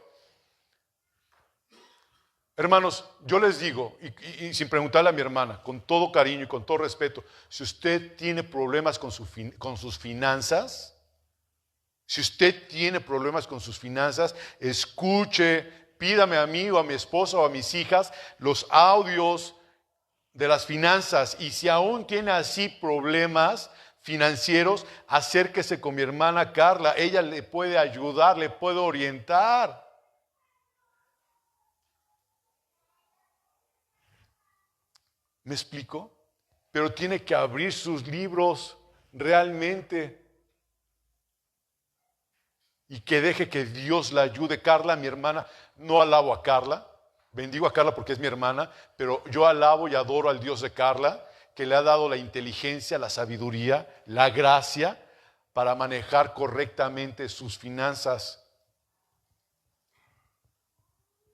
Hermanos, yo les digo, y sin preguntarle a mi hermana, con todo cariño y con todo respeto, si usted tiene problemas con sus finanzas, escuche, pídame a mí o a mi esposa o a mis hijas los audios de las finanzas. Y si aún tiene así problemas financieros, acérquese con mi hermana Carla. Ella le puede ayudar, le puede orientar. ¿Me explico? Pero tiene que abrir sus libros realmente y que deje que Dios la ayude. Carla, mi hermana, no alabo a Carla, bendigo a Carla porque es mi hermana, pero yo alabo y adoro al Dios de Carla, que le ha dado la inteligencia, la sabiduría, la gracia para manejar correctamente sus finanzas.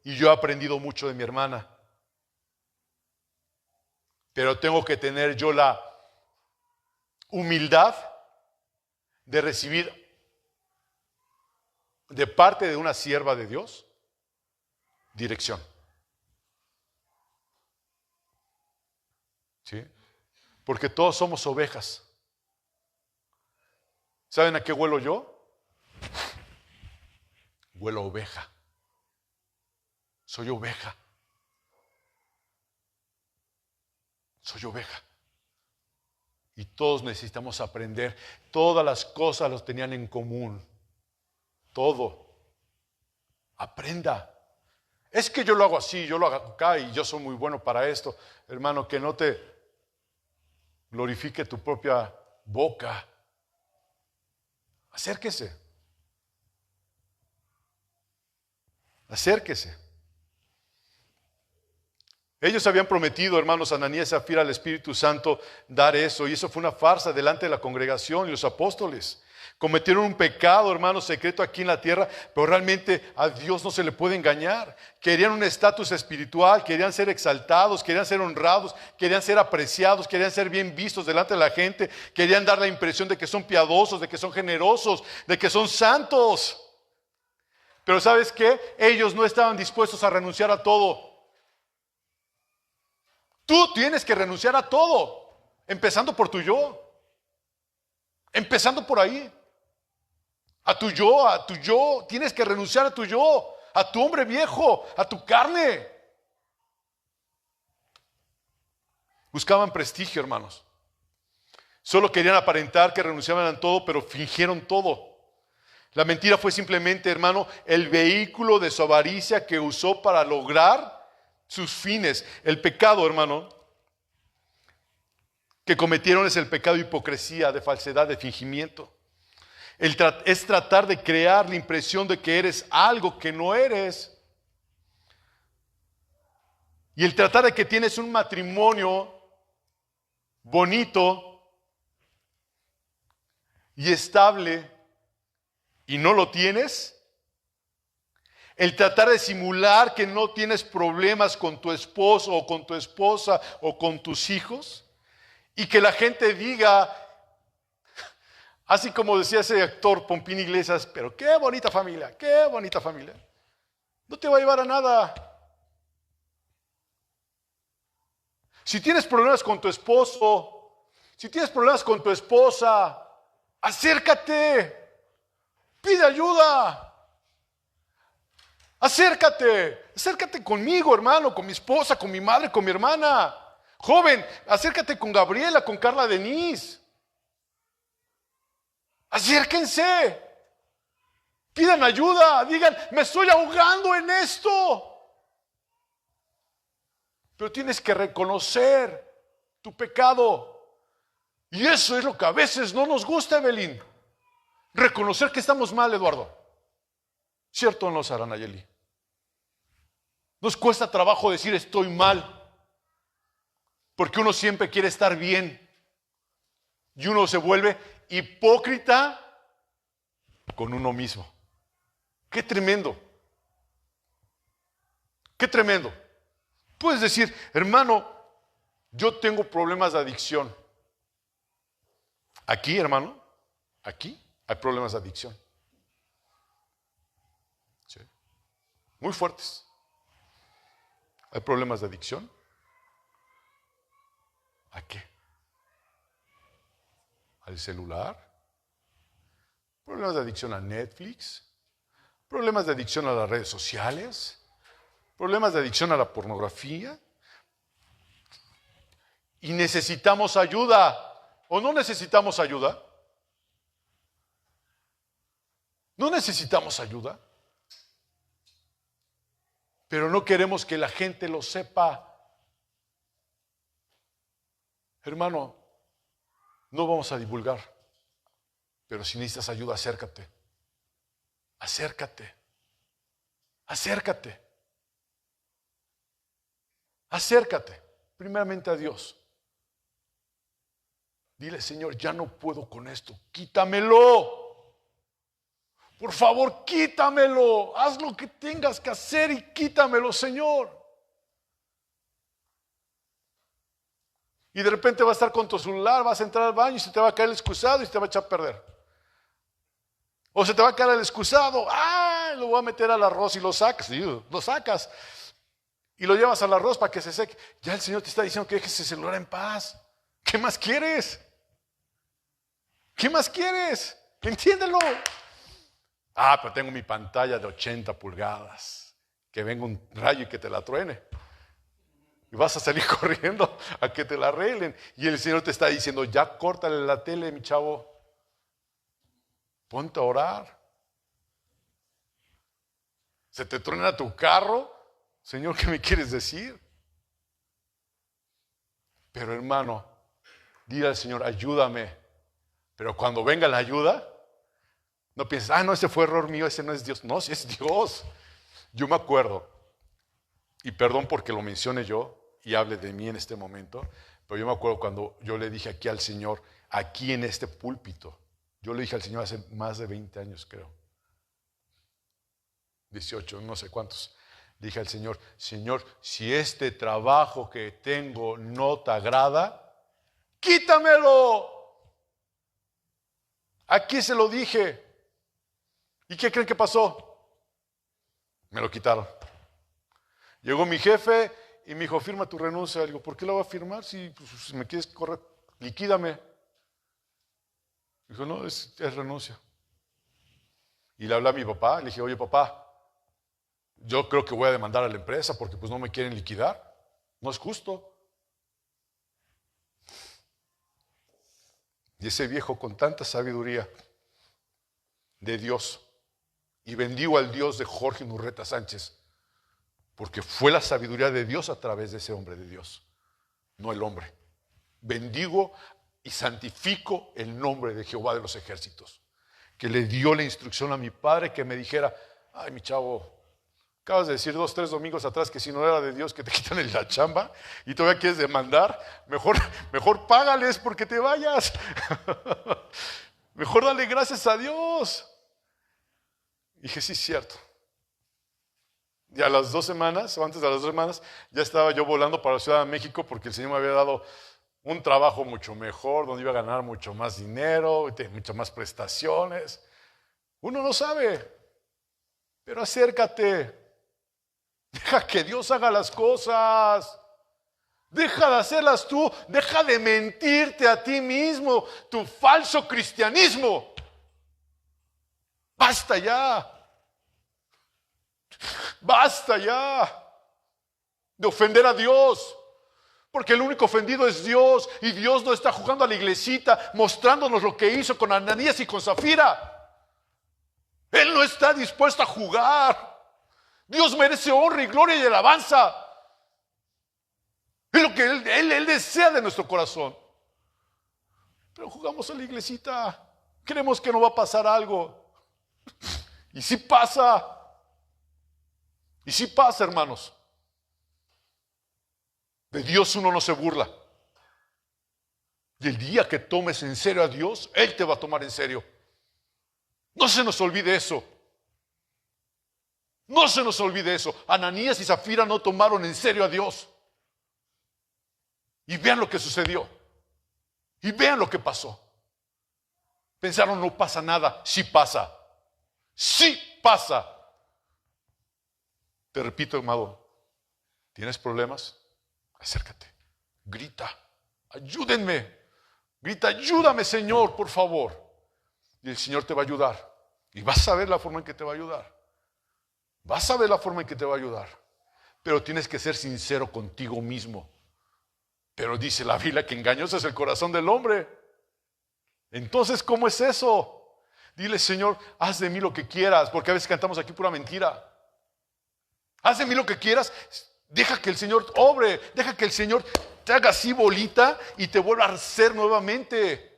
Y yo he aprendido mucho de mi hermana. Pero tengo que tener yo la humildad de recibir de parte de una sierva de Dios dirección. ¿Sí? Porque todos somos ovejas. ¿Saben a qué huelo yo? Huelo a oveja. Soy oveja. Soy oveja. Y todos necesitamos aprender. Todas las cosas los tenían en común. Todo. Aprenda. Es que yo lo hago así, yo lo hago acá y yo soy muy bueno para esto. Hermano, que no te glorifique tu propia boca. Acérquese. Acérquese. Ellos habían prometido, hermanos, Ananías y Zafira, al Espíritu Santo dar eso, y eso fue una farsa delante de la congregación y los apóstoles. Cometieron un pecado, hermanos, secreto aquí en la tierra, pero realmente a Dios no se le puede engañar. Querían un estatus espiritual, querían ser exaltados, querían ser honrados, querían ser apreciados, querían ser bien vistos delante de la gente, querían dar la impresión de que son piadosos, de que son generosos, de que son santos. Pero ¿sabes qué? Ellos no estaban dispuestos a renunciar a todo. Tú tienes que renunciar a todo, empezando por tu yo. Empezando por ahí. A tu yo, tienes que renunciar a tu yo, a tu hombre viejo, a tu carne. Buscaban prestigio, hermanos. Solo querían aparentar que renunciaban a todo, pero fingieron todo. La mentira fue simplemente, hermano, el vehículo de su avaricia que usó para lograr sus fines. El pecado, hermano, que cometieron es el pecado de hipocresía, de falsedad, de fingimiento. Es tratar de crear la impresión de que eres algo que no eres. Y el tratar de que tienes un matrimonio bonito y estable y no lo tienes. El tratar de simular que no tienes problemas con tu esposo o con tu esposa o con tus hijos. Y que la gente diga, así como decía ese actor Pompín Iglesias, pero qué bonita familia, qué bonita familia. No te va a llevar a nada. Si tienes problemas con tu esposo, si tienes problemas con tu esposa, acércate, pide ayuda. Acércate conmigo, hermano, con mi esposa, con mi madre, con mi hermana. Joven, acércate con Gabriela, con Carla Denise. Acérquense. Pidan ayuda, digan, me estoy ahogando en esto. Pero tienes que reconocer tu pecado. Y eso es lo que a veces no nos gusta, Evelyn. Reconocer que estamos mal, Eduardo. ¿Cierto o no, Sara Nayeli? Nos cuesta trabajo decir estoy mal. Porque uno siempre quiere estar bien. Y uno se vuelve hipócrita con uno mismo. ¡Qué tremendo! ¡Qué tremendo! Puedes decir, hermano, yo tengo problemas de adicción. Aquí, hermano, aquí hay problemas de adicción. ¿Sí? Muy fuertes. Hay problemas de adicción. ¿A qué? ¿Al celular? Problemas de adicción a Netflix. Problemas de adicción a las redes sociales. Problemas de adicción a la pornografía. Y necesitamos ayuda. ¿O no necesitamos ayuda? ¿No necesitamos ayuda? Pero no queremos que la gente lo sepa. Hermano, no vamos a divulgar. Pero si necesitas ayuda, acércate. Acércate. Acércate. Acércate, primeramente a Dios. Dile, Señor, ya no puedo con esto, quítamelo. Por favor, quítamelo. Haz lo que tengas que hacer y quítamelo, Señor. Y de repente vas a estar con tu celular, vas a entrar al baño y se te va a caer el excusado y se te va a echar a perder. O se te va a caer el excusado, lo voy a meter al arroz y lo sacas. Lo sacas. Y lo llevas al arroz para que se seque. Ya el Señor te está diciendo que dejes ese celular en paz. ¿Qué más quieres? ¿Qué más quieres? Entiéndelo. Pero tengo mi pantalla de 80 pulgadas. Que venga un rayo y que te la truene. Y vas a salir corriendo a que te la arreglen. Y el Señor te está diciendo, ya córtale la tele, mi chavo. Ponte a orar. Se te truena tu carro. Señor, ¿qué me quieres decir? Pero hermano, dile al Señor, ayúdame. Pero cuando venga la ayuda, no pienses, no, ese fue error mío, ese no es Dios. No, si es Dios. Yo me acuerdo, y perdón porque lo mencione yo y hable de mí en este momento, pero yo me acuerdo cuando yo le dije aquí al Señor, aquí en este púlpito, yo le dije al Señor hace más de 20 años, creo. 18, no sé cuántos. Dije al Señor, Señor, si este trabajo que tengo no te agrada, quítamelo. Aquí se lo dije. ¿Y qué creen que pasó? Me lo quitaron. Llegó mi jefe y me dijo, firma tu renuncia. Le digo, ¿por qué la voy a firmar si me quieres correr? Liquídame. Dijo, no, es renuncia. Y le hablé a mi papá, le dije, oye papá, yo creo que voy a demandar a la empresa porque pues no me quieren liquidar. No es justo. Y ese viejo con tanta sabiduría de Dios Y bendigo al Dios de Jorge Nurreta Sánchez, porque fue la sabiduría de Dios a través de ese hombre de Dios, no el hombre. Bendigo y santifico el nombre de Jehová de los ejércitos, que le dio la instrucción a mi padre que me dijera: ay, mi chavo, acabas de decir 2, 3 domingos atrás que si no era de Dios que te quitan la chamba y todavía quieres demandar, mejor págales porque te vayas. Mejor dale gracias a Dios. Dije, sí, es cierto. Y a las 2 semanas, o antes de las 2 semanas, ya estaba yo volando para la Ciudad de México porque el Señor me había dado un trabajo mucho mejor, donde iba a ganar mucho más dinero, muchas más prestaciones. Uno no sabe, pero acércate. Deja que Dios haga las cosas. Deja de hacerlas tú. Deja de mentirte a ti mismo, tu falso cristianismo. Basta ya. Basta ya de ofender a Dios. Porque el único ofendido es Dios. Y Dios no está jugando a la iglesita mostrándonos lo que hizo con Ananías y con Zafira. Él no está dispuesto a jugar. Dios merece honra y gloria y alabanza. Es lo que Él desea de nuestro corazón. Pero jugamos a la iglesita. Creemos que no va a pasar algo. Y sí pasa. Y sí pasa, hermanos. De Dios uno no se burla. Y el día que tomes en serio a Dios, Él te va a tomar en serio. No se nos olvide eso. No se nos olvide eso. Ananías y Zafira no tomaron en serio a Dios. Y vean lo que sucedió. Y vean lo que pasó. Pensaron, no pasa nada. Sí pasa. Sí pasa. Te repito, amado, ¿tienes problemas? Acércate. Grita. Ayúdenme. Grita, ayúdame, Señor, por favor. Y el Señor te va a ayudar. Y vas a ver la forma en que te va a ayudar. Vas a ver la forma en que te va a ayudar. Pero tienes que ser sincero contigo mismo. Pero dice la Biblia que engañoso es el corazón del hombre. Entonces, ¿cómo es eso? Dile, Señor, haz de mí lo que quieras. Porque a veces cantamos aquí pura mentira. Haz de mí lo que quieras. Deja que el Señor obre. Deja que el Señor te haga así bolita y te vuelva a hacer nuevamente.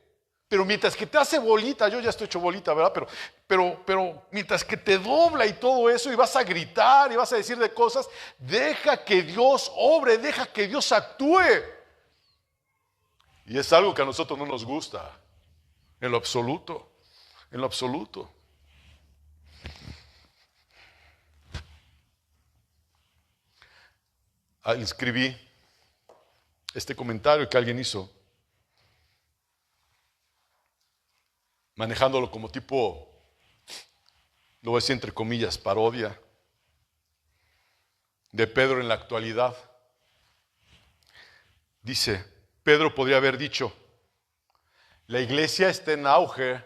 Pero mientras que te hace bolita, yo ya estoy hecho bolita, ¿verdad? Pero mientras que te dobla y todo eso y vas a gritar y vas a decir de cosas, deja que Dios obre, deja que Dios actúe. Y es algo que a nosotros no nos gusta, en lo absoluto, en lo absoluto. Escribí este comentario que alguien hizo, manejándolo como tipo, lo voy a decir entre comillas, parodia de Pedro en la actualidad. Dice, Pedro podría haber dicho, la iglesia está en auge,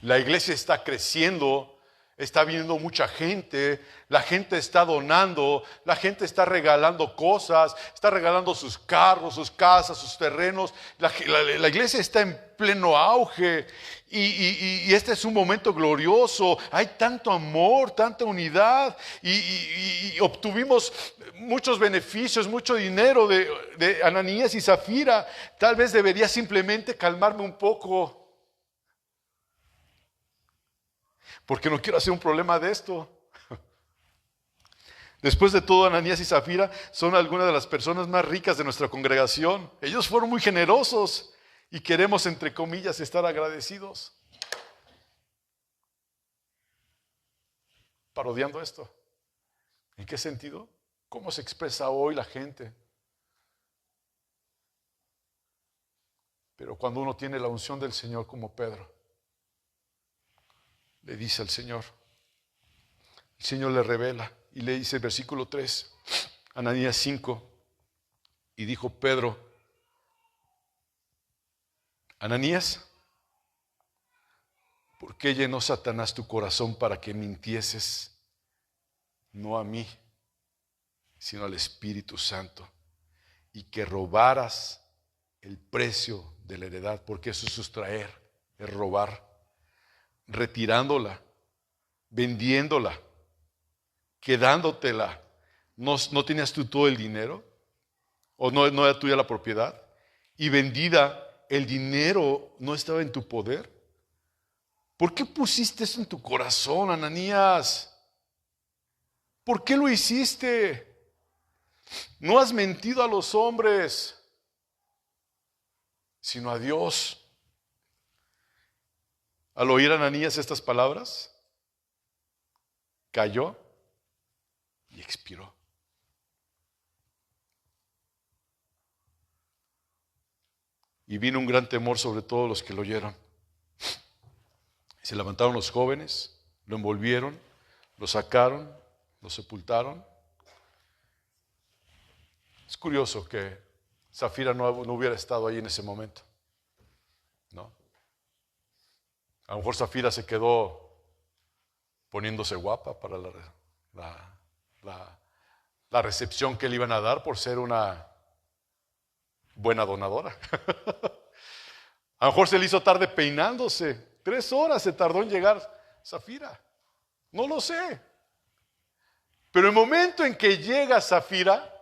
la iglesia está creciendo, está viniendo mucha gente, la gente está donando, la gente está regalando cosas, está regalando sus carros, sus casas, sus terrenos. La iglesia está en pleno auge y este es un momento glorioso. Hay tanto amor, tanta unidad y obtuvimos muchos beneficios, mucho dinero de Ananías y Zafira. Tal vez debería simplemente calmarme un poco. Porque no quiero hacer un problema de esto. Después de todo, Ananías y Zafira son algunas de las personas más ricas de nuestra congregación. Ellos fueron muy generosos y queremos, entre comillas, estar agradecidos. Parodiando esto. ¿En qué sentido? ¿Cómo se expresa hoy la gente? Pero cuando uno tiene la unción del Señor como Pedro, le dice al Señor, el Señor le revela y le dice, versículo 3, Ananías 5, y dijo Pedro, Ananías, ¿por qué llenó Satanás tu corazón para que mintieses, no a mí, sino al Espíritu Santo, y que robaras el precio de la heredad? Porque eso es sustraer, es robar, retirándola vendiéndola, quedándotela. ¿No tenías tú todo el dinero? ¿O no era tuya la propiedad? Y vendida, el dinero no estaba en tu poder. ¿Por qué pusiste eso en tu corazón, Ananías? ¿Por qué lo hiciste? No has mentido a los hombres, sino a Dios. Al oír Ananías estas palabras, cayó y expiró. Y vino un gran temor sobre todos los que lo oyeron. Se levantaron los jóvenes, lo envolvieron, lo sacaron, lo sepultaron. Es curioso que Safira no hubiera estado ahí en ese momento, ¿no? A lo mejor Safira se quedó poniéndose guapa para la recepción que le iban a dar por ser una buena donadora. A lo mejor se le hizo tarde peinándose. 3 horas se tardó en llegar Safira. No lo sé. Pero el momento en que llega Safira,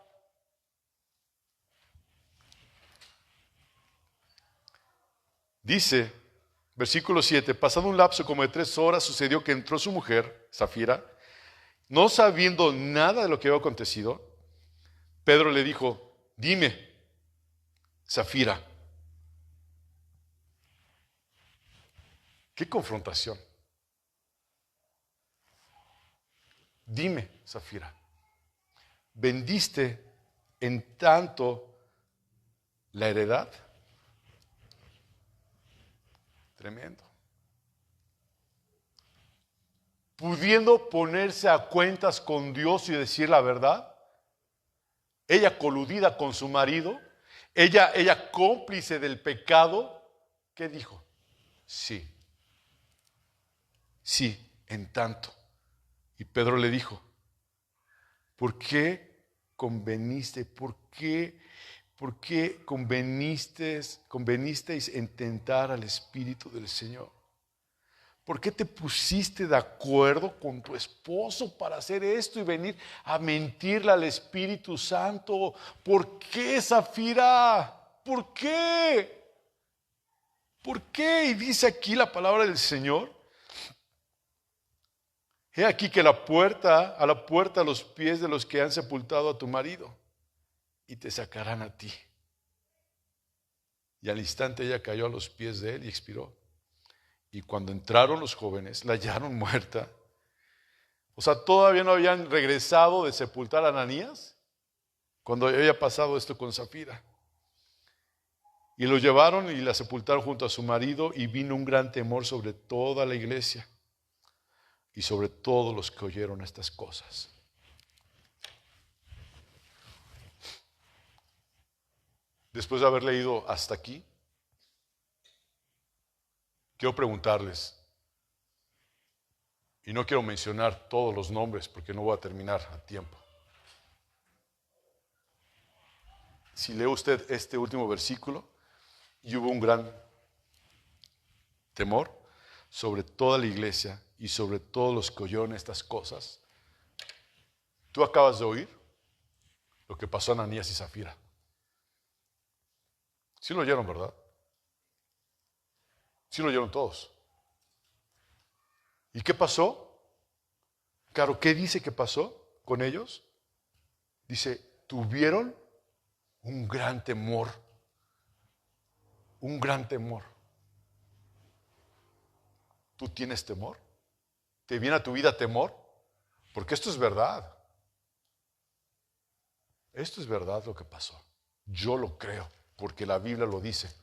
dice, versículo 7, pasado un lapso como de 3 horas, sucedió que entró su mujer, Safira, no sabiendo nada de lo que había acontecido. Pedro le dijo, dime, Safira. ¡Qué confrontación! Dime, Safira, ¿vendiste en tanto la heredad? Tremendo. Pudiendo ponerse a cuentas con Dios y decir la verdad, ella coludida con su marido, ella cómplice del pecado, ¿qué dijo? Sí, en tanto. Y Pedro le dijo, ¿por qué convenisteis en tentar al Espíritu del Señor? ¿Por qué te pusiste de acuerdo con tu esposo para hacer esto y venir a mentirle al Espíritu Santo? ¿Por qué, Safira? ¿Por qué? ¿Por qué? Y dice aquí la palabra del Señor. He aquí que a la puerta a los pies de los que han sepultado a tu marido, y te sacarán a ti. Y al instante ella cayó a los pies de él y expiró. Y cuando entraron los jóvenes, la hallaron muerta. O sea, todavía no habían regresado de sepultar a Ananías cuando había pasado esto con Safira. Y lo llevaron y la sepultaron junto a su marido, y vino un gran temor sobre toda la iglesia y sobre todos los que oyeron estas cosas. Después de haber leído hasta aquí, quiero preguntarles, y no quiero mencionar todos los nombres porque no voy a terminar a tiempo. Si lee usted este último versículo, y hubo un gran temor sobre toda la iglesia y sobre todos los que oyeron estas cosas. Tú acabas de oír lo que pasó a Ananías y Safira. Sí lo oyeron, ¿verdad? Sí lo oyeron todos. ¿Y qué pasó? Claro, ¿qué dice que pasó con ellos? Dice, tuvieron un gran temor. Un gran temor. ¿Tú tienes temor? ¿Te viene a tu vida temor? Porque esto es verdad. Esto es verdad lo que pasó. Yo lo creo, porque la Biblia lo dice.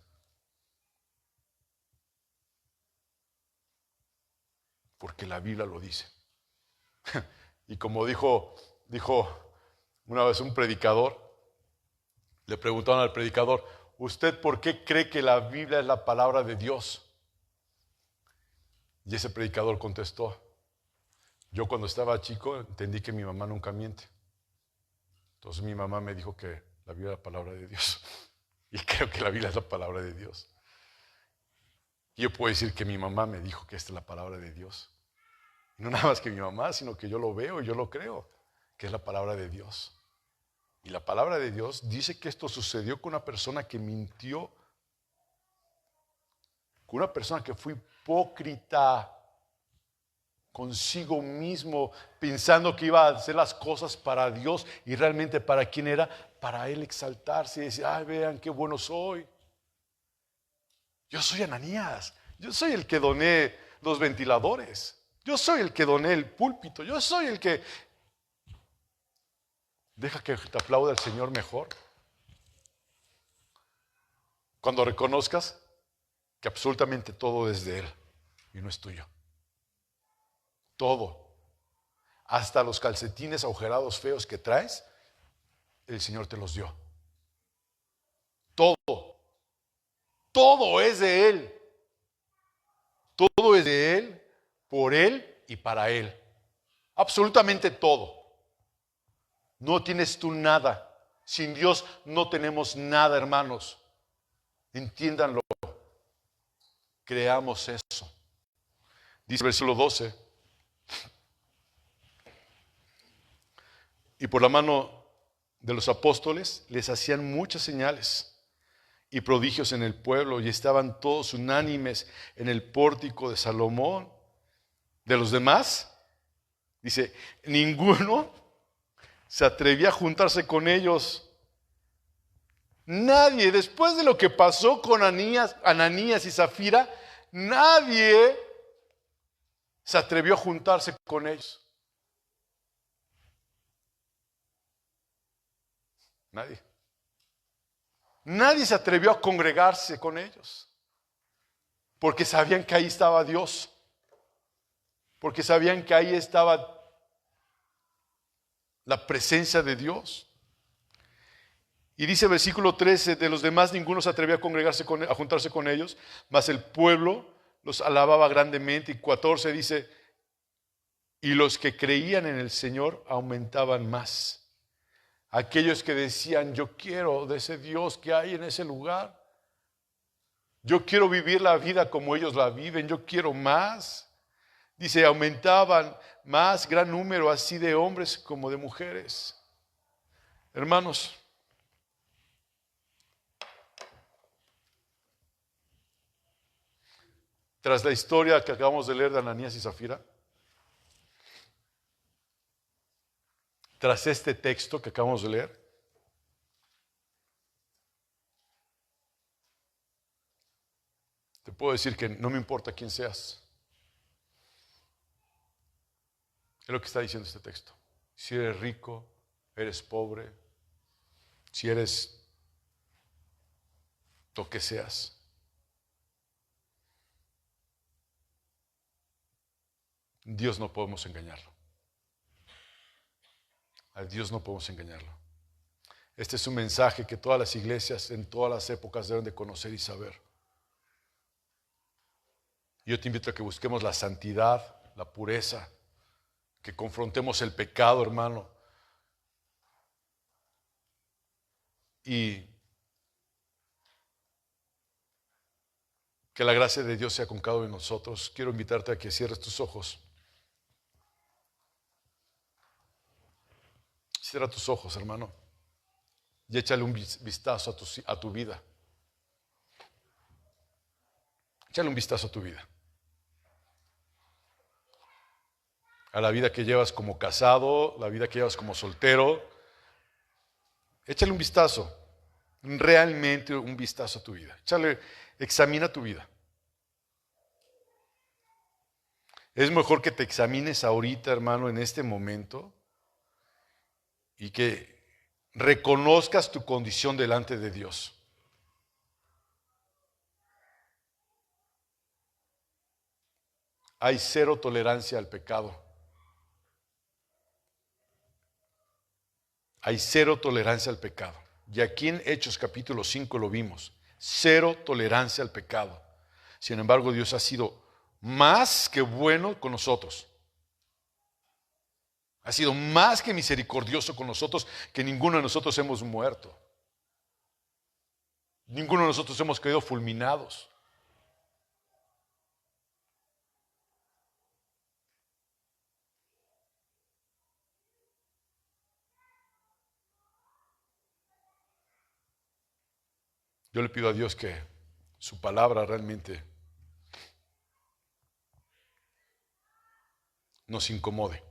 Porque la Biblia lo dice. Y como dijo una vez un predicador, le preguntaron al predicador, ¿usted por qué cree que la Biblia es la palabra de Dios? Y ese predicador contestó, yo cuando estaba chico entendí que mi mamá nunca miente. Entonces mi mamá me dijo que la Biblia es la palabra de Dios. Y creo que la Biblia es la palabra de Dios. Y yo puedo decir que mi mamá me dijo que esta es la palabra de Dios. No nada más que mi mamá, sino que yo lo veo y yo lo creo, que es la palabra de Dios. Y la palabra de Dios dice que esto sucedió con una persona que mintió, con una persona que fue hipócrita consigo mismo, pensando que iba a hacer las cosas para Dios y realmente para quién era, para él exaltarse y decir, ay, vean qué bueno soy. Yo soy Ananías, yo soy el que doné los ventiladores, yo soy el que doné el púlpito, yo soy el que... Deja que te aplaude el Señor mejor. Cuando reconozcas que absolutamente todo es de Él y no es tuyo. Todo. Hasta los calcetines agujerados feos que traes, el Señor te los dio. Todo. Todo es de Él. Todo es de Él, por Él y para Él. Absolutamente todo. No tienes tú nada. Sin Dios no tenemos nada, hermanos. Entiéndanlo. Creamos eso. Dice el versículo 12. Y por la mano de los apóstoles les hacían muchas señales y prodigios en el pueblo, y estaban todos unánimes en el pórtico de Salomón. De los demás, dice, ninguno se atrevía a juntarse con ellos. Nadie, después de lo que pasó con Ananías y Zafira, nadie se atrevió a juntarse con ellos. Nadie. Nadie se atrevió a congregarse con ellos, porque sabían que ahí estaba Dios, porque sabían que ahí estaba la presencia de Dios. Y dice el versículo 13, de los demás ninguno se atrevía a juntarse con ellos, mas el pueblo los alababa grandemente. Y 14 dice, y los que creían en el Señor aumentaban más. Aquellos que decían, yo quiero de ese Dios que hay en ese lugar. Yo quiero vivir la vida como ellos la viven, yo quiero más. Dice, aumentaban más, gran número así de hombres como de mujeres. Hermanos, tras la historia que acabamos de leer de Ananías y Zafira, tras este texto que acabamos de leer, te puedo decir que no me importa quién seas. Es lo que está diciendo este texto. Si eres rico, eres pobre, si eres lo que seas. Dios no podemos engañarlo. A Dios no podemos engañarlo. Este es un mensaje que todas las iglesias en todas las épocas deben de conocer y saber. Yo te invito a que busquemos la santidad, la pureza, que confrontemos el pecado, hermano. Y que la gracia de Dios sea con cada uno de nosotros. Quiero invitarte a que cierres tus ojos. Cierra tus ojos, hermano, y échale un vistazo a tu vida. Échale un vistazo a tu vida. A la vida que llevas como casado, la vida que llevas como soltero. Échale un vistazo, realmente un vistazo a tu vida. Examina tu vida. Es mejor que te examines ahorita, hermano, en este momento, y que reconozcas tu condición delante de Dios. Hay cero tolerancia al pecado. Hay cero tolerancia al pecado. Y aquí en Hechos capítulo 5 lo vimos. Cero tolerancia al pecado. Sin embargo, Dios ha sido más que bueno con nosotros. Ha sido más que misericordioso con nosotros, que ninguno de nosotros hemos muerto. Ninguno de nosotros hemos quedado fulminados. Yo le pido a Dios que su palabra realmente nos incomode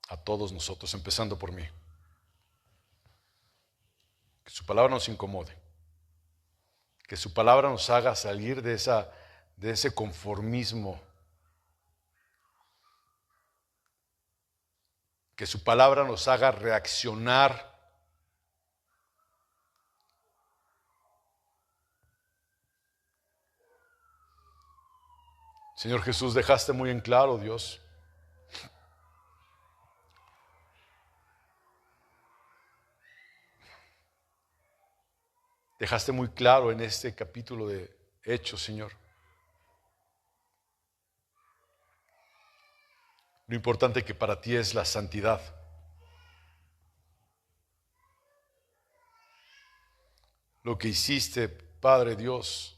a todos nosotros, empezando por mí. Que su palabra nos incomode. Que su palabra nos haga salir de ese conformismo. Que su palabra nos haga reaccionar Señor Jesús, dejaste muy en claro, Dios, dejaste muy claro en este capítulo de Hechos, Señor, lo importante que para ti es la santidad. Lo que hiciste, Padre Dios,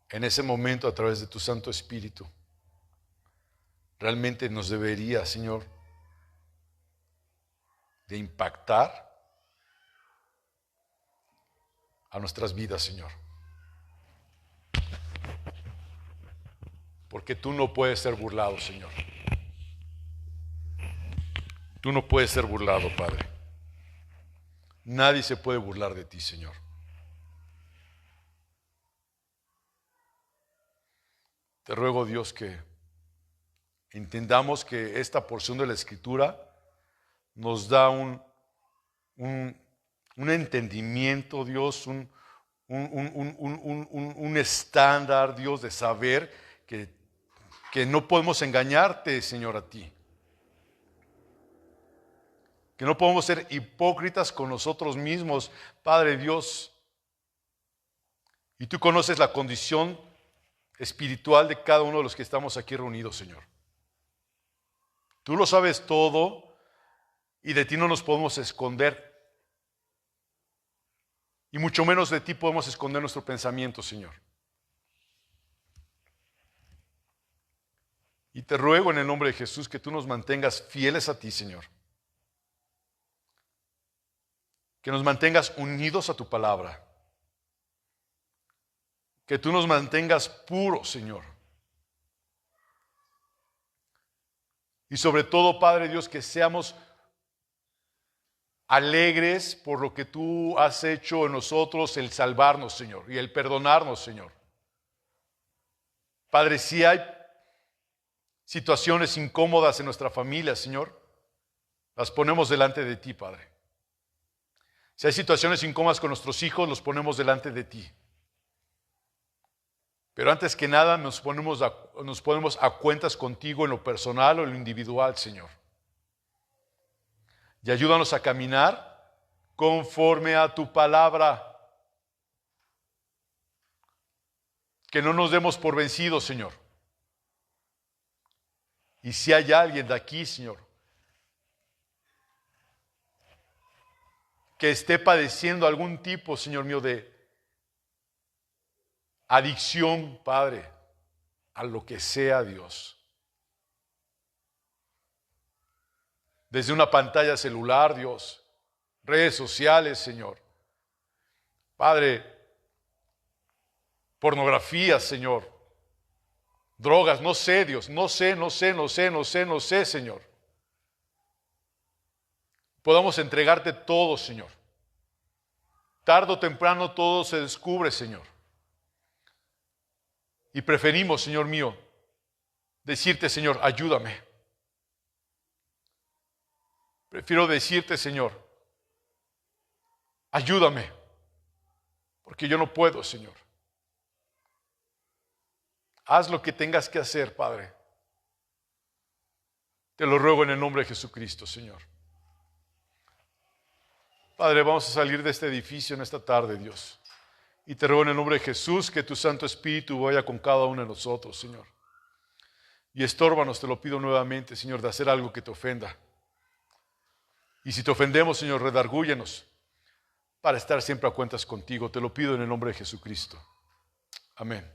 en ese momento a través de tu Santo Espíritu, realmente nos debería, Señor, de impactar a nuestras vidas, Señor. Porque tú no puedes ser burlado, Señor. Tú no puedes ser burlado, Padre. Nadie se puede burlar de ti, Señor. Te ruego, Dios, que entendamos que esta porción de la Escritura nos da un entendimiento, Dios, un estándar, Dios, de saber que no podemos engañarte, Señor, a ti. Que no podemos ser hipócritas con nosotros mismos, Padre Dios. Y tú conoces la condición espiritual de cada uno de los que estamos aquí reunidos, Señor. Tú lo sabes todo y de ti no nos podemos esconder. Y mucho menos de ti podemos esconder nuestro pensamiento, Señor. Y te ruego en el nombre de Jesús que tú nos mantengas fieles a ti, Señor. Que nos mantengas unidos a tu palabra. Que tú nos mantengas puros, Señor. Y sobre todo, Padre Dios, que seamos alegres por lo que tú has hecho en nosotros, el salvarnos, Señor, y el perdonarnos, Señor. Padre, si hay situaciones incómodas en nuestra familia, Señor, las ponemos delante de ti, Padre. Si hay situaciones incómodas con nuestros hijos, los ponemos delante de ti. Pero antes que nada nos ponemos a cuentas contigo en lo personal o en lo individual, Señor. Y ayúdanos a caminar conforme a tu palabra. Que no nos demos por vencidos, Señor. Y si hay alguien de aquí, Señor, que esté padeciendo algún tipo, Señor mío, de adicción, Padre, a lo que sea, Dios. Desde una pantalla celular, Dios, redes sociales, Señor. Padre, pornografía, Señor. Drogas, no sé, Dios, no sé, Señor. Podamos entregarte todo, Señor. Tarde o temprano todo se descubre, Señor. Y preferimos, Señor mío, decirte, Señor, ayúdame. Prefiero decirte, Señor, ayúdame, porque yo no puedo, Señor. Haz lo que tengas que hacer, Padre. Te lo ruego en el nombre de Jesucristo, Señor. Padre, vamos a salir de este edificio en esta tarde, Dios. Y te ruego en el nombre de Jesús que tu Santo Espíritu vaya con cada uno de nosotros, Señor. Y estórbanos, te lo pido nuevamente, Señor, de hacer algo que te ofenda. Y si te ofendemos, Señor, redargúyenos para estar siempre a cuentas contigo. Te lo pido en el nombre de Jesucristo. Amén.